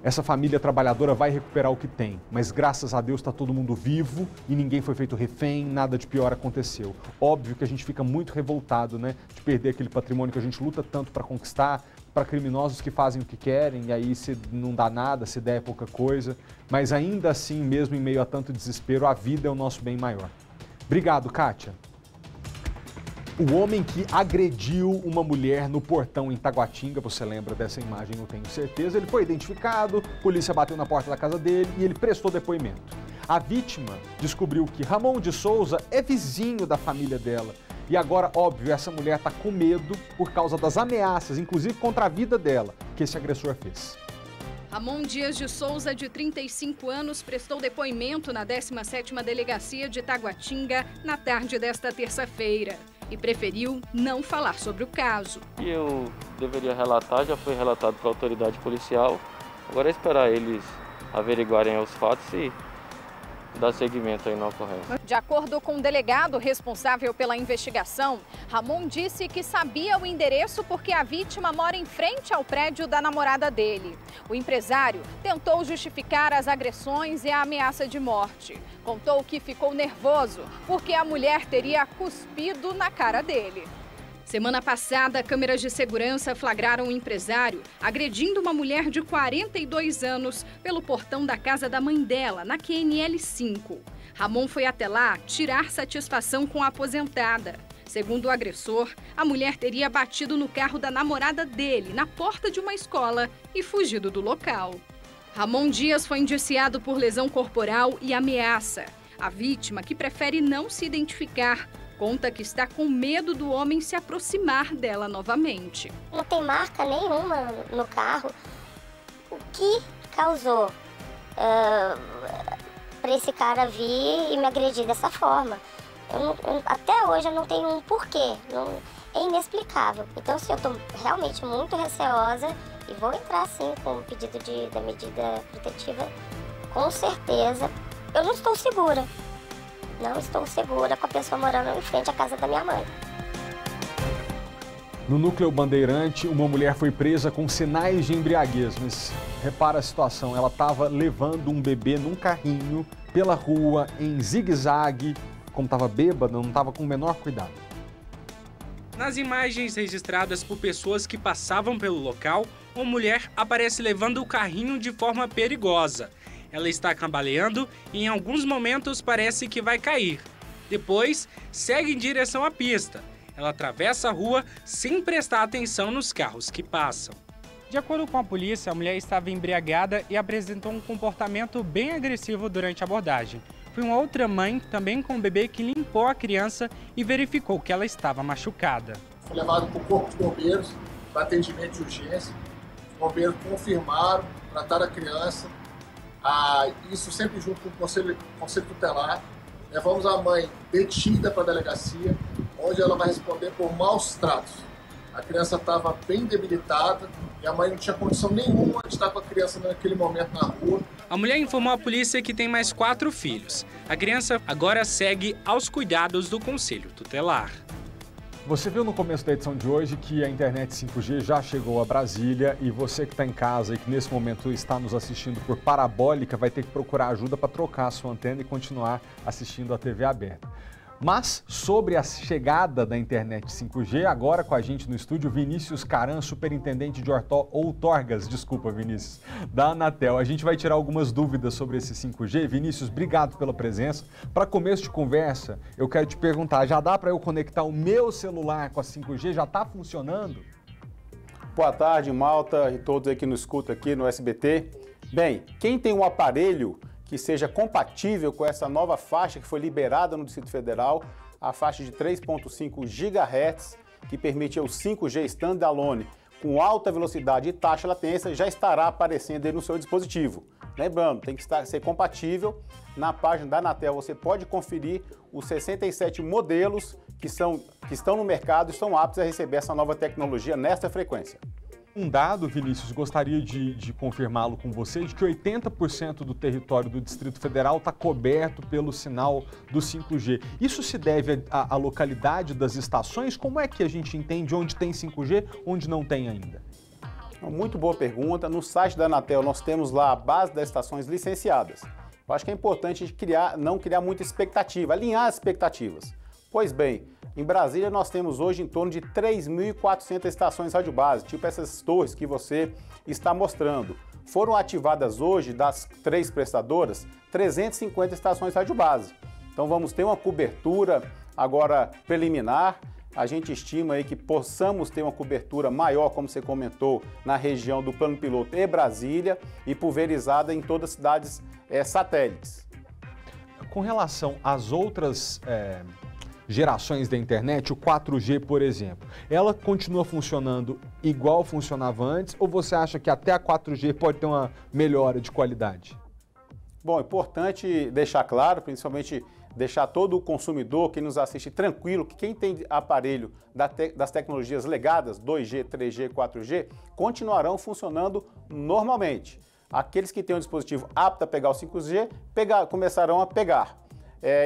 Essa família trabalhadora vai recuperar o que tem, mas graças a Deus está todo mundo vivo e ninguém foi feito refém, nada de pior aconteceu. Óbvio que a gente fica muito revoltado, né, de perder aquele patrimônio que a gente luta tanto para conquistar, para criminosos que fazem o que querem e aí se não dá nada, se der é pouca coisa, mas ainda assim, mesmo em meio a tanto desespero, a vida é o nosso bem maior. Obrigado, Kátia. O homem que agrediu uma mulher no portão em Taguatinga, você lembra dessa imagem, eu tenho certeza, ele foi identificado, a polícia bateu na porta da casa dele e ele prestou depoimento. A vítima descobriu que Ramon de Souza é vizinho da família dela. E agora, óbvio, essa mulher está com medo por causa das ameaças, inclusive contra a vida dela, que esse agressor fez. Ramon Dias de Souza, de 35 anos, prestou depoimento na 17ª Delegacia de Taguatinga na tarde desta terça-feira e preferiu não falar sobre o caso. Eu deveria relatar, já foi relatado para a autoridade policial. Agora é esperar eles averiguarem os fatos e dar seguimento aí na ocorrência. De acordo com o delegado responsável pela investigação, Ramon disse que sabia o endereço porque a vítima mora em frente ao prédio da namorada dele. O empresário tentou justificar as agressões e a ameaça de morte. Contou que ficou nervoso porque a mulher teria cuspido na cara dele. Semana passada, câmeras de segurança flagraram um empresário agredindo uma mulher de 42 anos pelo portão da casa da mãe dela, na QNL 5. Ramon foi até lá tirar satisfação com a aposentada. Segundo o agressor, a mulher teria batido no carro da namorada dele, na porta de uma escola, e fugido do local. Ramon Dias foi indiciado por lesão corporal e ameaça. A vítima, que prefere não se identificar, conta que está com medo do homem se aproximar dela novamente. Não tem marca nenhuma no carro. O que causou para esse cara vir e me agredir dessa forma? Até hoje eu não tenho um porquê. É inexplicável. Então, se eu estou realmente muito receosa e vou entrar sim com o pedido da medida protetiva, com certeza, eu não estou segura. Não estou segura com a pessoa morando em frente à casa da minha mãe. No Núcleo Bandeirante, uma mulher foi presa com sinais de embriaguez, mas repara a situação, ela estava levando um bebê num carrinho pela rua, em zigue-zague, como estava bêbada, não estava com o menor cuidado. Nas imagens registradas por pessoas que passavam pelo local, uma mulher aparece levando o carrinho de forma perigosa. Ela está cambaleando e em alguns momentos parece que vai cair. Depois, segue em direção à pista. Ela atravessa a rua sem prestar atenção nos carros que passam. De acordo com a polícia, a mulher estava embriagada e apresentou um comportamento bem agressivo durante a abordagem. Foi uma outra mãe, também com o bebê, que limpou a criança e verificou que ela estava machucada. Foi levado para o Corpo de Bombeiros para atendimento de urgência. Os bombeiros confirmaram, trataram a criança. Isso sempre junto com o conselho tutelar. Levamos a mãe detida para a delegacia, onde ela vai responder por maus tratos. A criança estava bem debilitada e a mãe não tinha condição nenhuma de estar com a criança naquele momento na rua. A mulher informou à polícia que tem mais 4 filhos. A criança agora segue aos cuidados do conselho tutelar. Você viu no começo da edição de hoje que a internet 5G já chegou a Brasília e você que está em casa e que nesse momento está nos assistindo por parabólica vai ter que procurar ajuda para trocar a sua antena e continuar assistindo a TV aberta. Mas sobre a chegada da internet 5G, agora com a gente no estúdio, Vinícius Caran, superintendente de outorgas, desculpa Vinícius, da Anatel. A gente vai tirar algumas dúvidas sobre esse 5G. Vinícius, obrigado pela presença. Para começo de conversa, eu quero te perguntar, já dá para eu conectar o meu celular com a 5G? Já está funcionando? Boa tarde, Malta, e todos aí que nos escutam aqui no SBT. Bem, quem tem um aparelho que seja compatível com essa nova faixa que foi liberada no Distrito Federal, a faixa de 3.5 GHz, que permite o 5G standalone com alta velocidade e taxa latência, já estará aparecendo aí no seu dispositivo. Lembrando, tem que ser compatível. Na página da Anatel você pode conferir os 67 modelos que estão no mercado e estão aptos a receber essa nova tecnologia nesta frequência. Um dado, Vinícius, gostaria de confirmá-lo com você, de que 80% do território do Distrito Federal está coberto pelo sinal do 5G. Isso se deve à localidade das estações? Como é que a gente entende onde tem 5G, onde não tem ainda? Muito boa pergunta. No site da Anatel nós temos lá a base das estações licenciadas. Eu acho que é importante não criar muita expectativa, alinhar as expectativas. Pois bem, em Brasília nós temos hoje em torno de 3.400 estações rádio base, tipo essas torres que você está mostrando. Foram ativadas hoje, das 3 prestadoras, 350 estações rádio base. Então vamos ter uma cobertura agora preliminar. A gente estima aí que possamos ter uma cobertura maior, como você comentou, na região do Plano Piloto e Brasília e pulverizada em todas as cidades satélites. Com relação às outras gerações da internet, o 4G, por exemplo, ela continua funcionando igual funcionava antes ou você acha que até a 4G pode ter uma melhora de qualidade? Bom, é importante deixar claro, principalmente deixar todo o consumidor que nos assiste tranquilo, que quem tem aparelho das tecnologias legadas, 2G, 3G, 4G, continuarão funcionando normalmente. Aqueles que têm um dispositivo apto a pegar o 5G, começarão a pegar.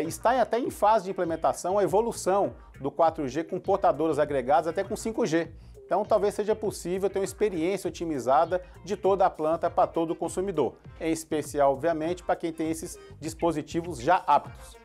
Está até em fase de implementação a evolução do 4G com portadoras agregadas até com 5G. Então talvez seja possível ter uma experiência otimizada de toda a planta para todo o consumidor, em especial, obviamente, para quem tem esses dispositivos já aptos.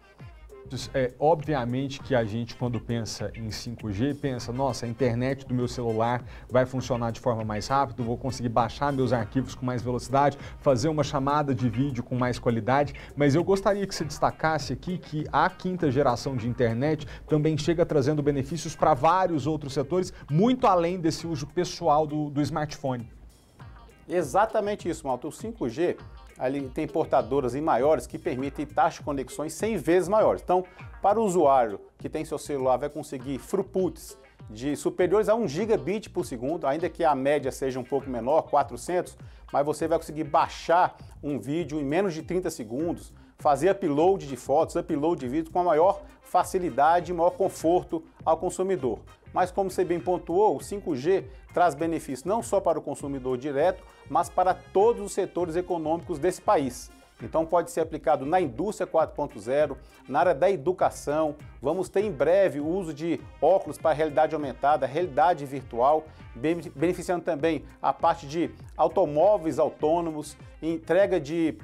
Obviamente que a gente, quando pensa em 5G, pensa, nossa, a internet do meu celular vai funcionar de forma mais rápida, vou conseguir baixar meus arquivos com mais velocidade, fazer uma chamada de vídeo com mais qualidade, mas eu gostaria que você destacasse aqui que a 5ª geração de internet também chega trazendo benefícios para vários outros setores, muito além desse uso pessoal do smartphone. Exatamente isso, Malta. O 5G ali tem portadoras maiores que permitem taxa de conexões 100 vezes maiores. Então, para o usuário que tem seu celular, vai conseguir throughputs superiores a 1 gigabit por segundo, ainda que a média seja um pouco menor, 400, mas você vai conseguir baixar um vídeo em menos de 30 segundos, fazer upload de fotos, upload de vídeo com a maior facilidade e maior conforto ao consumidor. Mas como você bem pontuou, o 5G traz benefícios não só para o consumidor direto, mas para todos os setores econômicos desse país. Então pode ser aplicado na indústria 4.0, na área da educação, vamos ter em breve o uso de óculos para realidade aumentada, realidade virtual, beneficiando também a parte de automóveis autônomos, entrega de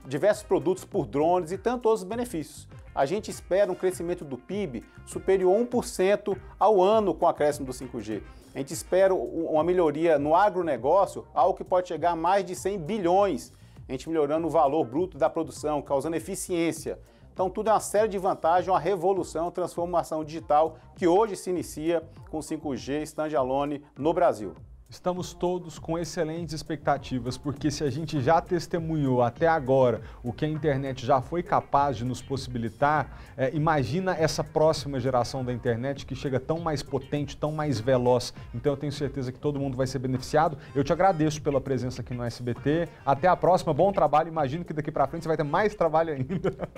diversos produtos por drones e tantos outros benefícios. A gente espera um crescimento do PIB superior a 1% ao ano com o acréscimo do 5G. A gente espera uma melhoria no agronegócio, algo que pode chegar a mais de 100 bilhões, a gente melhorando o valor bruto da produção, causando eficiência. Então tudo é uma série de vantagens, uma revolução, transformação digital que hoje se inicia com 5G standalone no Brasil. Estamos todos com excelentes expectativas, porque se a gente já testemunhou até agora o que a internet já foi capaz de nos possibilitar, imagina essa próxima geração da internet que chega tão mais potente, tão mais veloz. Então eu tenho certeza que todo mundo vai ser beneficiado. Eu te agradeço pela presença aqui no SBT. Até a próxima, bom trabalho. Imagino que daqui para frente você vai ter mais trabalho ainda.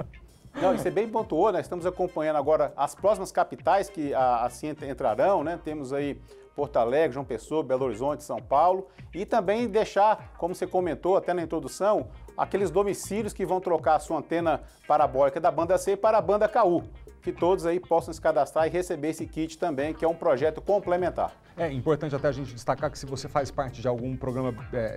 Não, e você bem pontuou, nós estamos acompanhando agora as próximas capitais que assim entrarão, né? Temos aí Porto Alegre, João Pessoa, Belo Horizonte, São Paulo, e também deixar, como você comentou até na introdução, aqueles domicílios que vão trocar a sua antena parabólica da banda C para a banda KU. que todos aí possam se cadastrar e receber esse kit também, que é um projeto complementar. É importante até a gente destacar que se você faz parte de algum programa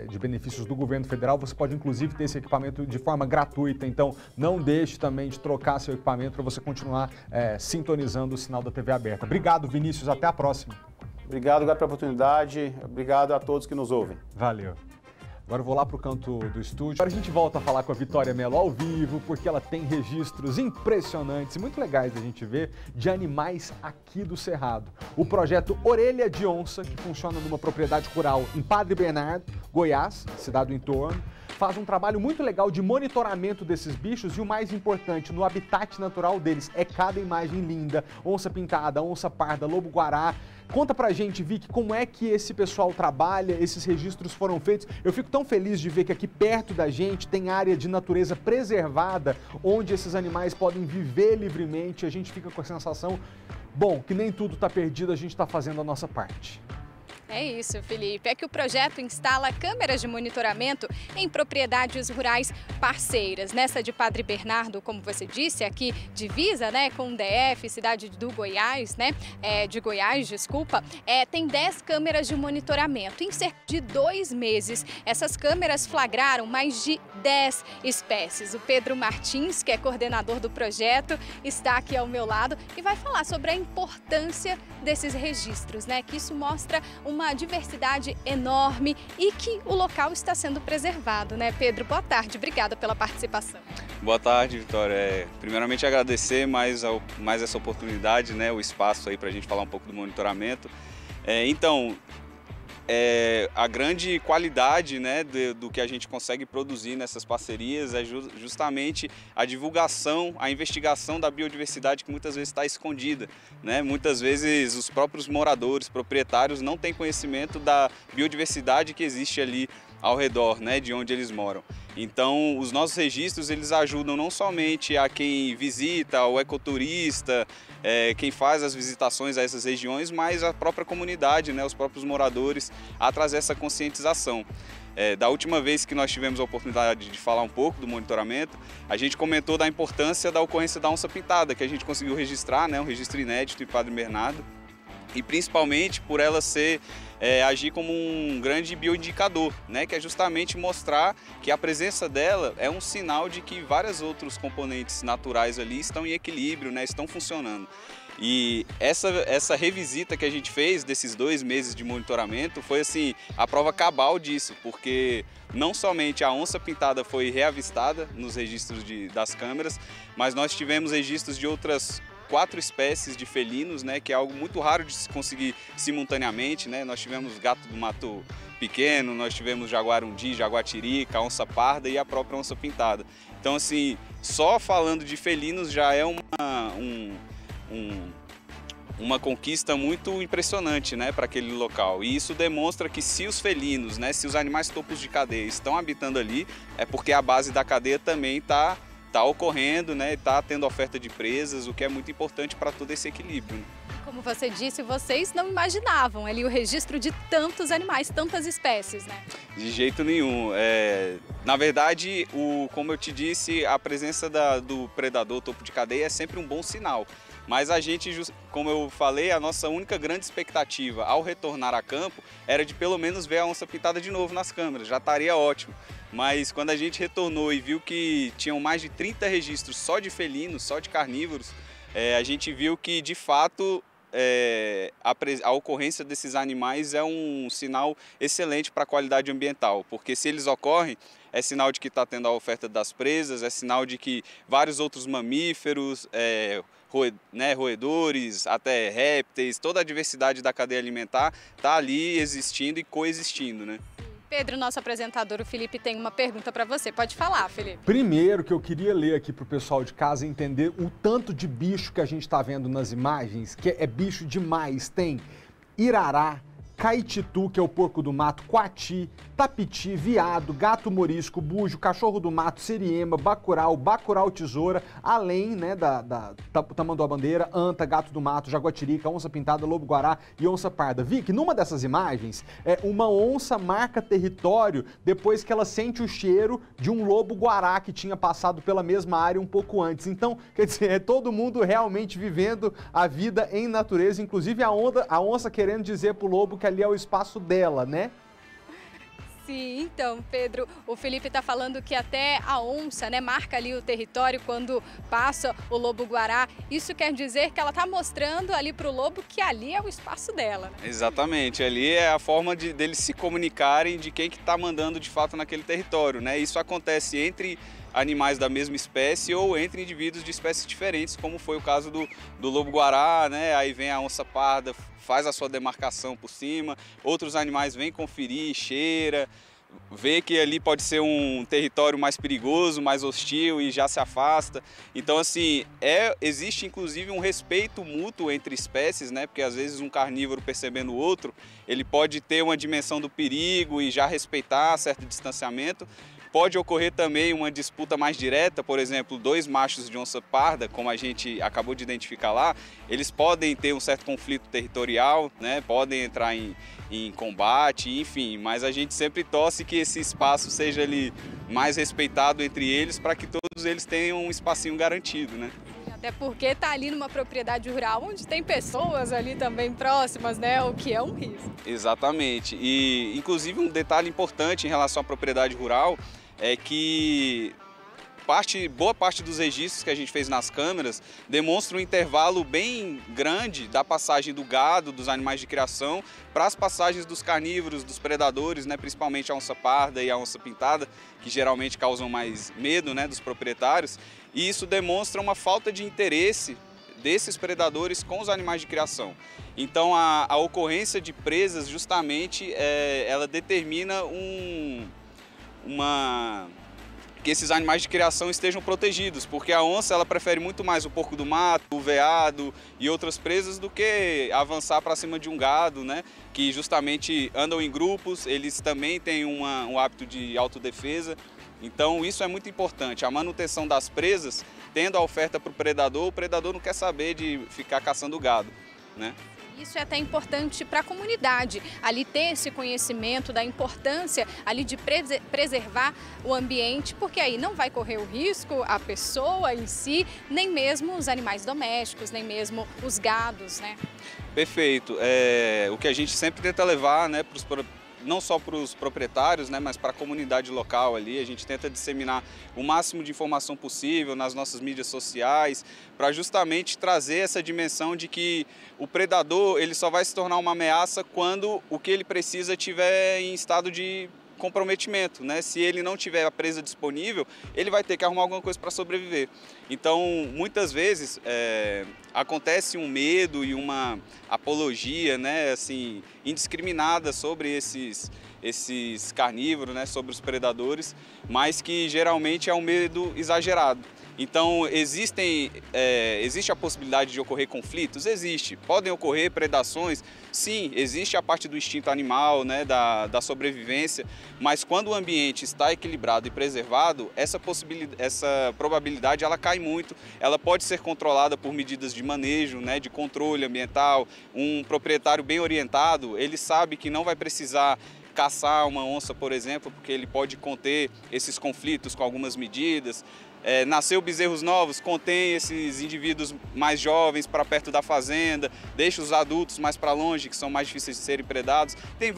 de benefícios do governo federal, você pode inclusive ter esse equipamento de forma gratuita. Então, não deixe também de trocar seu equipamento para você continuar sintonizando o sinal da TV aberta. Obrigado, Vinícius. Até a próxima. Obrigado pela oportunidade. Obrigado a todos que nos ouvem. Valeu. Agora eu vou lá para o canto do estúdio. Agora a gente volta a falar com a Vitória Mello ao vivo, porque ela tem registros impressionantes e muito legais da gente ver de animais aqui do Cerrado. O projeto Orelha de Onça, que funciona numa propriedade rural em Padre Bernardo, Goiás, cidade do entorno, faz um trabalho muito legal de monitoramento desses bichos e o mais importante, no habitat natural deles. É cada imagem linda, onça pintada, onça parda, lobo-guará. Conta pra gente, Vicky, como é que esse pessoal trabalha, esses registros foram feitos. Eu fico tão feliz de ver que aqui perto da gente tem área de natureza preservada, onde esses animais podem viver livremente. A gente fica com a sensação, bom, que nem tudo tá perdido, a gente tá fazendo a nossa parte. É isso, Felipe. É que o projeto instala câmeras de monitoramento em propriedades rurais parceiras. Nessa de Padre Bernardo, como você disse, aqui divisa, né, com o DF, cidade do Goiás, né, de Goiás, desculpa, tem 10 câmeras de monitoramento. Em cerca de 2 meses, essas câmeras flagraram mais de 10 espécies. O Pedro Martins, que é coordenador do projeto, está aqui ao meu lado e vai falar sobre a importância desses registros, né, que isso mostra uma diversidade enorme e que o local está sendo preservado, né, Pedro? Boa tarde, obrigada pela participação. Boa tarde, Vitória. Primeiramente agradecer mais essa oportunidade, né, o espaço aí para a gente falar um pouco do monitoramento. A grande qualidade, né, do que a gente consegue produzir nessas parcerias é justamente a divulgação, a investigação da biodiversidade que muitas vezes está escondida, né? Muitas vezes os próprios moradores, proprietários não têm conhecimento da biodiversidade que existe ali ao redor, né, de onde eles moram. Então, os nossos registros, eles ajudam não somente a quem visita, ao ecoturista, quem faz as visitações a essas regiões, mas a própria comunidade, né, os próprios moradores, a trazer essa conscientização. Da última vez que nós tivemos a oportunidade de falar um pouco do monitoramento, a gente comentou da importância da ocorrência da onça pintada, que a gente conseguiu registrar, né, um registro inédito em Padre Bernardo, e principalmente por ela agir como um grande bioindicador, né, que é justamente mostrar que a presença dela é um sinal de que vários outros componentes naturais ali estão em equilíbrio, né, estão funcionando. E essa revisita que a gente fez desses 2 meses de monitoramento foi assim a prova cabal disso, porque não somente a onça pintada foi reavistada nos registros das câmeras, mas nós tivemos registros de outras 4 espécies de felinos, né, que é algo muito raro de se conseguir simultaneamente, né? Nós tivemos gato do mato pequeno, nós tivemos jaguarundi, jaguatirica, onça parda e a própria onça pintada. Então, assim, só falando de felinos já é uma conquista muito impressionante, né, para aquele local. E isso demonstra que se os felinos, né, se os animais topos de cadeia estão habitando ali, é porque a base da cadeia também está ocorrendo, né, está tendo oferta de presas, o que é muito importante para todo esse equilíbrio. Né? Como você disse, vocês não imaginavam ali o registro de tantos animais, tantas espécies, né? De jeito nenhum. Na verdade, como eu te disse, a presença do predador topo de cadeia é sempre um bom sinal. Mas a gente, como eu falei, a nossa única grande expectativa ao retornar a campo era de pelo menos ver a onça pintada de novo nas câmeras, já estaria ótimo. Mas quando a gente retornou e viu que tinham mais de 30 registros só de felinos, só de carnívoros, a gente viu que, de fato, a ocorrência desses animais é um sinal excelente para a qualidade ambiental, porque se eles ocorrem, é sinal de que está tendo a oferta das presas, é sinal de que vários outros mamíferos, roedores, até répteis, toda a diversidade da cadeia alimentar está ali existindo e coexistindo, né? Pedro, nosso apresentador, o Felipe, tem uma pergunta para você. Pode falar, Felipe. Primeiro que eu queria ler aqui para o pessoal de casa entender o tanto de bicho que a gente está vendo nas imagens, que é bicho demais. Tem irará, caititu, que é o porco do mato, coati, tapiti, viado, gato morisco, bujo, cachorro do mato, siriema, bacurau, tesoura, além, né, da tamanduá-bandeira, anta, gato do mato, jaguatirica, onça pintada, lobo-guará e onça parda. Vicky, numa dessas imagens, uma onça marca território depois que ela sente o cheiro de um lobo-guará que tinha passado pela mesma área um pouco antes. Então, quer dizer, é todo mundo realmente vivendo a vida em natureza, inclusive a onça querendo dizer pro lobo que ali é o espaço dela, né? Sim, então, Pedro, o Felipe está falando que até a onça, né, marca ali o território quando passa o lobo-guará. Isso quer dizer que ela está mostrando ali para o lobo que ali é o espaço dela, né? Exatamente, ali é a forma deles se comunicarem de quem que está mandando de fato naquele território, né? Isso acontece entre animais da mesma espécie ou entre indivíduos de espécies diferentes, como foi o caso do lobo-guará, né? Aí vem a onça parda, faz a sua demarcação por cima, outros animais vêm conferir, cheira, vê que ali pode ser um território mais perigoso, mais hostil e já se afasta. Então, assim, existe inclusive um respeito mútuo entre espécies, né? Porque às vezes um carnívoro percebendo o outro, ele pode ter uma dimensão do perigo e já respeitar certo distanciamento. Pode ocorrer também uma disputa mais direta, por exemplo, dois machos de onça parda, como a gente acabou de identificar lá, eles podem ter um certo conflito territorial, né? Podem entrar em combate, enfim, mas a gente sempre torce que esse espaço seja ali mais respeitado entre eles para que todos eles tenham um espacinho garantido, né? Até porque está ali numa propriedade rural onde tem pessoas ali também próximas, né? O que é um risco. Exatamente. E, inclusive, um detalhe importante em relação à propriedade rural é que boa parte dos registros que a gente fez nas câmeras demonstra um intervalo bem grande da passagem do gado, dos animais de criação, para as passagens dos carnívoros, dos predadores, né, principalmente a onça parda e a onça pintada, que geralmente causam mais medo, né, dos proprietários. E isso demonstra uma falta de interesse desses predadores com os animais de criação. Então a ocorrência de presas justamente ela determina que esses animais de criação estejam protegidos, porque a onça ela prefere muito mais o porco do mato, o veado e outras presas do que avançar para cima de um gado, né? Que justamente andam em grupos, eles também têm um hábito de autodefesa. Então isso é muito importante, a manutenção das presas, tendo a oferta para o predador não quer saber de ficar caçando gado, né? Isso é até importante para a comunidade, ali ter esse conhecimento da importância ali de preservar o ambiente, porque aí não vai correr o risco a pessoa em si, nem mesmo os animais domésticos, nem mesmo os gados, né? Perfeito. O que a gente sempre tenta levar, né, não só para os proprietários, né, mas para a comunidade local ali. A gente tenta disseminar o máximo de informação possível nas nossas mídias sociais, para justamente trazer essa dimensão de que o predador ele só vai se tornar uma ameaça quando o que ele precisa estiver em estado de comprometimento, né? Se ele não tiver a presa disponível, ele vai ter que arrumar alguma coisa para sobreviver. Então, muitas vezes acontece um medo e uma apologia, né, assim, indiscriminada sobre esses carnívoros, né, sobre os predadores, mas que geralmente é um medo exagerado. Então, existe a possibilidade de ocorrer conflitos? Existe. Podem ocorrer predações? Sim, existe a parte do instinto animal, né, da sobrevivência, mas quando o ambiente está equilibrado e preservado, essa probabilidade ela cai muito. Ela pode ser controlada por medidas de manejo, né, de controle ambiental. Um proprietário bem orientado, ele sabe que não vai precisar caçar uma onça, por exemplo, porque ele pode conter esses conflitos com algumas medidas. Nasceu bezerros novos, contém esses indivíduos mais jovens para perto da fazenda, deixa os adultos mais para longe, que são mais difíceis de serem predados. Tem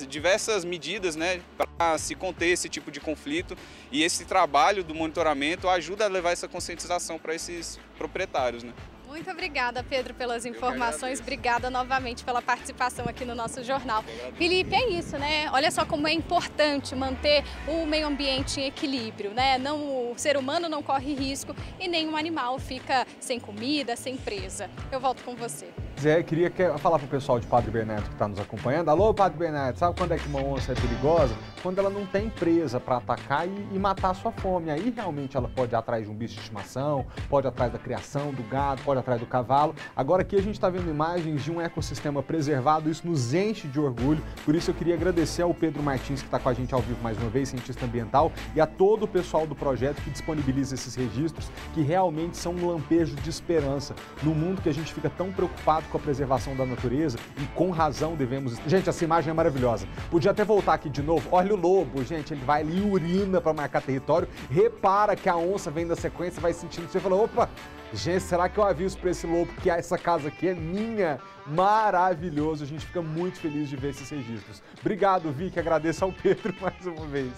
diversas medidas, né, para se conter esse tipo de conflito, e esse trabalho do monitoramento ajuda a levar essa conscientização para esses proprietários, né? Muito obrigada, Pedro, pelas informações. Obrigada novamente pela participação aqui no nosso jornal. Felipe, é isso, né? Olha só como é importante manter o meio ambiente em equilíbrio, né? O ser humano não corre risco e nenhum animal fica sem comida, sem presa. Eu volto com você. Zé, queria falar para o pessoal de Padre Bernardo que está nos acompanhando. Alô, Padre Bernardo, sabe quando é que uma onça é perigosa? quando ela não tem presa para atacar e matar a sua fome. Aí realmente ela pode ir atrás de um bicho de estimação, pode ir atrás da criação do gado, pode ir atrás do cavalo. Agora aqui a gente está vendo imagens de um ecossistema preservado, isso nos enche de orgulho. Por isso eu queria agradecer ao Pedro Martins, que está com a gente ao vivo mais uma vez, cientista ambiental, e a todo o pessoal do projeto que disponibiliza esses registros, que realmente são um lampejo de esperança no mundo que a gente fica tão preocupado com a preservação da natureza, e com razão devemos... Gente, essa imagem é maravilhosa. Podia até voltar aqui de novo. Olha o lobo, gente, ele vai ali e urina para marcar território. Repara que a onça vem da sequência, vai sentindo, você fala, opa, gente, será que eu aviso para esse lobo que essa casa aqui é minha? Maravilhoso, a gente fica muito feliz de ver esses registros. Obrigado, Vicky, agradeço ao Pedro mais uma vez.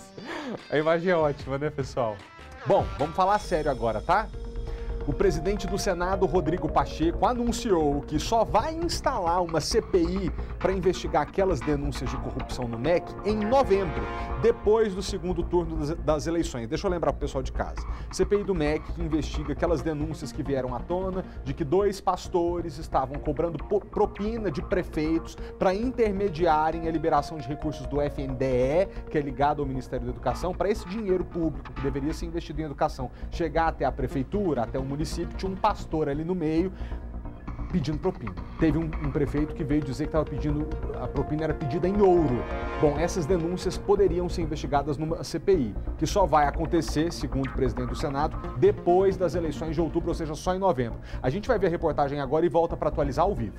A imagem é ótima, né, pessoal? Bom, vamos falar sério agora, tá? O presidente do Senado, Rodrigo Pacheco, anunciou que só vai instalar uma CPI para investigar aquelas denúncias de corrupção no MEC em novembro, depois do segundo turno das eleições. Deixa eu lembrar para o pessoal de casa. CPI do MEC que investiga aquelas denúncias que vieram à tona de que 2 pastores estavam cobrando propina de prefeitos para intermediarem a liberação de recursos do FNDE, que é ligado ao Ministério da Educação, para esse dinheiro público que deveria ser investido em educação chegar até a prefeitura, até o município. Tinha um pastor ali no meio pedindo propina. Teve um prefeito que veio dizer que estava pedindo, a propina era pedida em ouro. Bom, essas denúncias poderiam ser investigadas numa CPI, que só vai acontecer, segundo o presidente do Senado, depois das eleições de outubro, ou seja, só em novembro. A gente vai ver a reportagem agora e volta para atualizar ao vivo.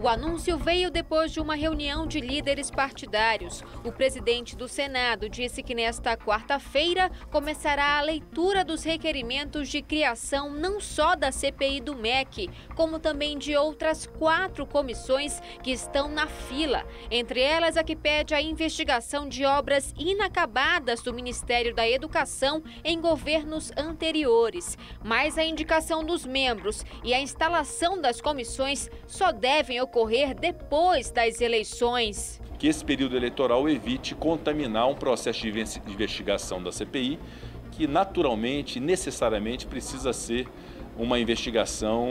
O anúncio veio depois de uma reunião de líderes partidários. O presidente do Senado disse que nesta quarta-feira começará a leitura dos requerimentos de criação não só da CPI do MEC, como também de outras 4 comissões que estão na fila. Entre elas, a que pede a investigação de obras inacabadas do Ministério da Educação em governos anteriores. Mas a indicação dos membros e a instalação das comissões só devem ocorrer depois das eleições. Que esse período eleitoral evite contaminar um processo de investigação da CPI, que naturalmente, necessariamente, precisa ser uma investigação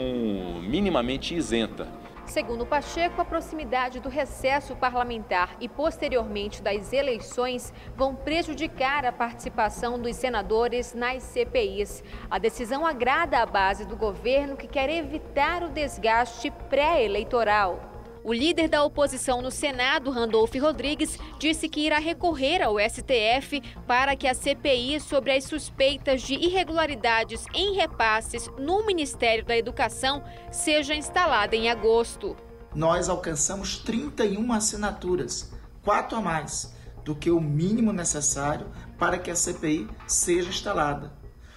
minimamente isenta. Segundo Pacheco, a proximidade do recesso parlamentar e posteriormente das eleições vão prejudicar a participação dos senadores nas CPIs. A decisão agrada a base do governo, que quer evitar o desgaste pré-eleitoral. O líder da oposição no Senado, Randolph Rodrigues, disse que irá recorrer ao STF para que a CPI sobre as suspeitas de irregularidades em repasses no Ministério da Educação seja instalada em agosto. Nós alcançamos 31 assinaturas, 4 a mais do que o mínimo necessário para que a CPI seja instalada.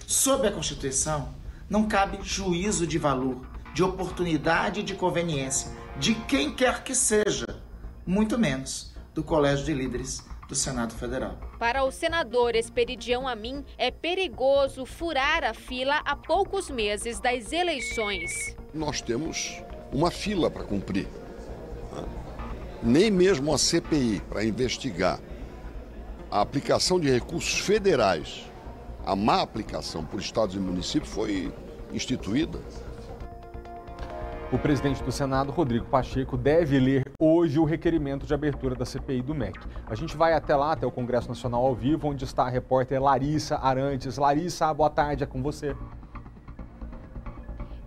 Sob a Constituição, não cabe juízo de valor, de oportunidade e de conveniência de quem quer que seja, muito menos do Colégio de Líderes do Senado Federal. Para o senador Esperidião Amin, é perigoso furar a fila a poucos meses das eleições. Nós temos uma fila para cumprir. Nem mesmo a CPI para investigar a aplicação de recursos federais, a má aplicação por estados e municípios foi instituída. O presidente do Senado, Rodrigo Pacheco, deve ler hoje o requerimento de abertura da CPI do MEC. A gente vai até lá, até o Congresso Nacional ao vivo, onde está a repórter Larissa Arantes. Larissa, boa tarde, é com você.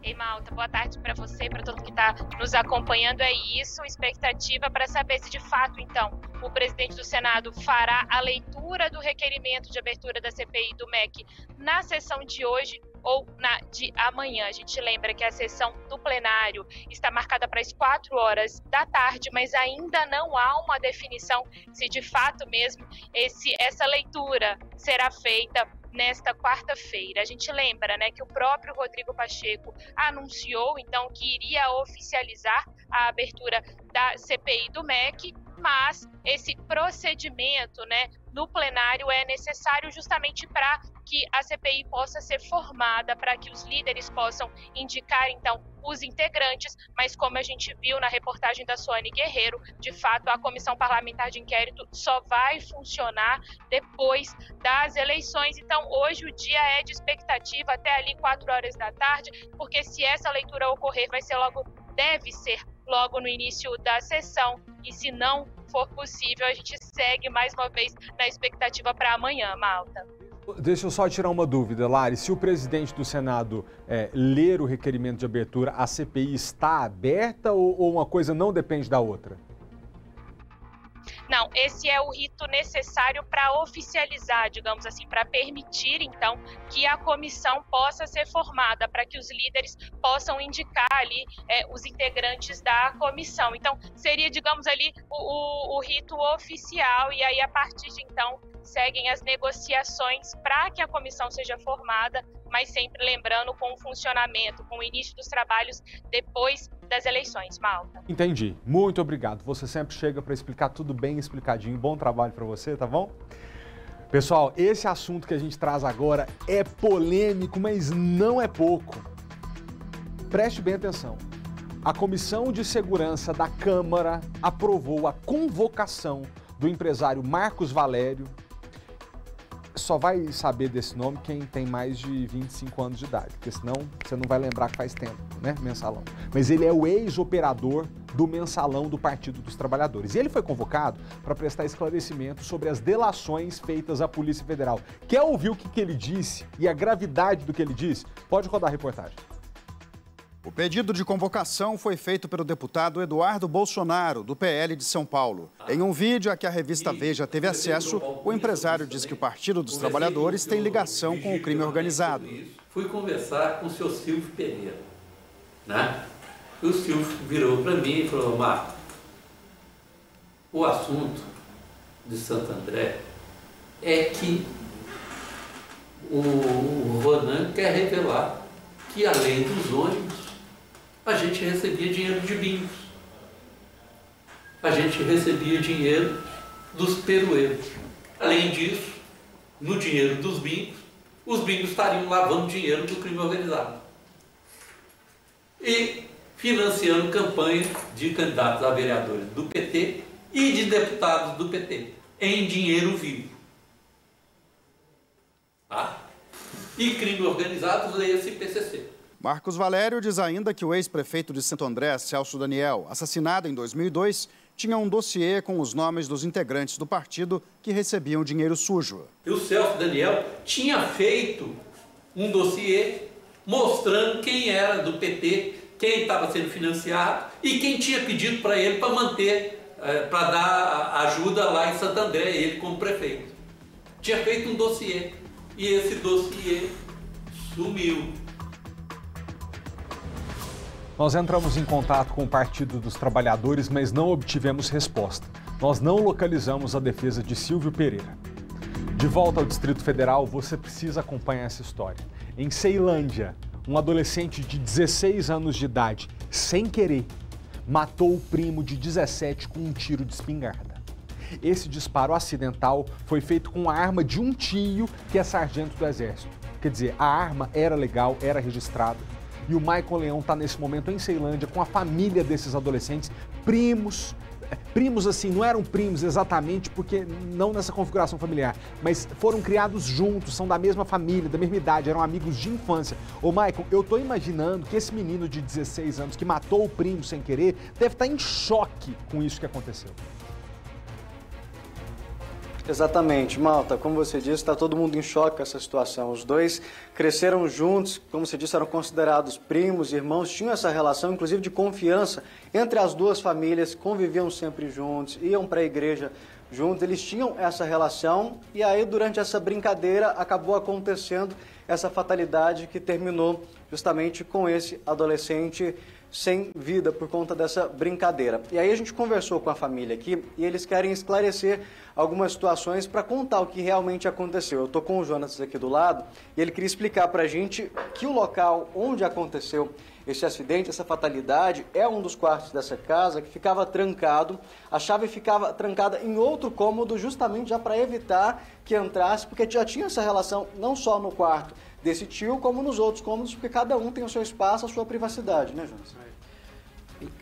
Ei, Malta, boa tarde para você e para todo mundo que está nos acompanhando. É isso, expectativa para saber se de fato, então, o presidente do Senado fará a leitura do requerimento de abertura da CPI do MEC na sessão de hoje ou na de amanhã. A gente lembra que a sessão do plenário está marcada para as 4 horas da tarde, mas ainda não há uma definição se de fato mesmo essa leitura será feita nesta quarta-feira. A gente lembra, né, que o próprio Rodrigo Pacheco anunciou, então, que iria oficializar a abertura da CPI do MEC, mas esse procedimento, né, no plenário é necessário justamente para que a CPI possa ser formada, para que os líderes possam indicar, então, os integrantes, mas como a gente viu na reportagem da Suane Guerreiro, de fato, a Comissão Parlamentar de Inquérito só vai funcionar depois das eleições. Então, hoje o dia é de expectativa até ali 4 horas da tarde, porque se essa leitura ocorrer, deve ser logo no início da sessão, e se não for possível, a gente segue mais uma vez na expectativa para amanhã, Malta. Deixa eu só tirar uma dúvida, Lari. Se o presidente do Senado ler o requerimento de abertura, a CPI está aberta ou uma coisa não depende da outra? Não, esse é o rito necessário para oficializar, digamos assim, para permitir, então, que a comissão possa ser formada, para que os líderes possam indicar ali os integrantes da comissão. Então, seria, digamos ali, o rito oficial, e aí, a partir de então, seguem as negociações para que a comissão seja formada, mas sempre lembrando com o funcionamento, com o início dos trabalhos depois das eleições, Malta. Entendi. Muito obrigado. Você sempre chega para explicar tudo bem explicadinho. Bom trabalho para você, tá bom? Pessoal, esse assunto que a gente traz agora é polêmico, mas não é pouco. Preste bem atenção. A Comissão de Segurança da Câmara aprovou a convocação do empresário Marcos Valério. Só vai saber desse nome quem tem mais de 25 anos de idade, porque senão você não vai lembrar que faz tempo, né, Mensalão. Mas ele é o ex-operador do Mensalão do Partido dos Trabalhadores. E ele foi convocado para prestar esclarecimento sobre as delações feitas à Polícia Federal. Quer ouvir o que ele disse e a gravidade do que ele disse? Pode rodar a reportagem. O pedido de convocação foi feito pelo deputado Eduardo Bolsonaro, do PL de São Paulo. Em um vídeo a que a revista Veja teve acesso, o empresário diz que o Partido dos Trabalhadores tem ligação com o crime organizado. Fui conversar com o seu Silvio Pereira, né? E o Silvio virou para mim e falou: Marco, o assunto de Santo André é que o Ronan quer revelar que, além dos ônibus, a gente recebia dinheiro de bingos. A gente recebia dinheiro dos perueiros. Além disso, no dinheiro dos bingos, os bingos estariam lavando dinheiro do crime organizado e financiando campanha de candidatos a vereadores do PT e de deputados do PT em dinheiro vivo. Tá? E crime organizado, leia-se PCC. Marcos Valério diz ainda que o ex-prefeito de Santo André, Celso Daniel, assassinado em 2002, tinha um dossiê com os nomes dos integrantes do partido que recebiam dinheiro sujo. E o Celso Daniel tinha feito um dossiê mostrando quem era do PT, quem estava sendo financiado e quem tinha pedido para ele para manter, para dar ajuda lá em Santo André, ele como prefeito. Tinha feito um dossiê e esse dossiê sumiu. Nós entramos em contato com o Partido dos Trabalhadores, mas não obtivemos resposta. Nós não localizamos a defesa de Silvio Pereira. De volta ao Distrito Federal, você precisa acompanhar essa história. Em Ceilândia, um adolescente de 16 anos de idade, sem querer, matou o primo de 17 com um tiro de espingarda. Esse disparo acidental foi feito com a arma de um tio que é sargento do Exército. Quer dizer, a arma era legal, era registrada. E o Michael Leão está nesse momento em Ceilândia com a família desses adolescentes, primos assim, não eram primos exatamente porque não nessa configuração familiar, mas foram criados juntos, são da mesma família, da mesma idade, eram amigos de infância. Ô Michael, eu tô imaginando que esse menino de 16 anos que matou o primo sem querer deve estar em choque com isso que aconteceu. Exatamente, Malta, como você disse, está todo mundo em choque com essa situação. Os dois cresceram juntos, como você disse, eram considerados primos, irmãos, tinham essa relação, inclusive, de confiança entre as duas famílias, conviviam sempre juntos, iam para a igreja juntos, eles tinham essa relação e aí, durante essa brincadeira, acabou acontecendo essa fatalidade que terminou justamente com esse adolescente sem vida por conta dessa brincadeira. E aí a gente conversou com a família aqui e eles querem esclarecer algumas situações para contar o que realmente aconteceu. Eu estou com o Jonas aqui do lado e ele queria explicar para a gente que o local onde aconteceu esse acidente, essa fatalidade, é um dos quartos dessa casa que ficava trancado. A chave ficava trancada em outro cômodo justamente já para evitar que entrasse, porque já tinha essa relação não só no quarto desse tio, como nos outros cômodos, porque cada um tem o seu espaço, a sua privacidade, né, Jonas?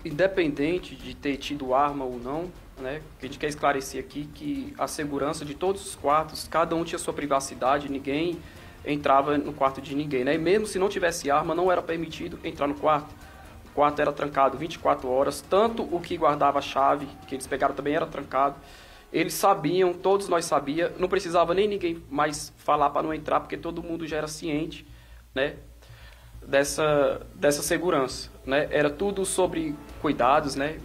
Independente de ter tido arma ou não, né, a gente quer esclarecer aqui que a segurança de todos os quartos, cada um tinha sua privacidade, ninguém entrava no quarto de ninguém, né? E mesmo se não tivesse arma, não era permitido entrar no quarto. quarto era trancado 24 horas, tanto o que guardava a chave, que eles pegaram também era trancado. Eles sabiam, todos nós sabíamos, não precisava nem ninguém mais falar para não entrar, porque todo mundo já era ciente, né, dessa segurança, né? Era tudo sobre cuidados, né?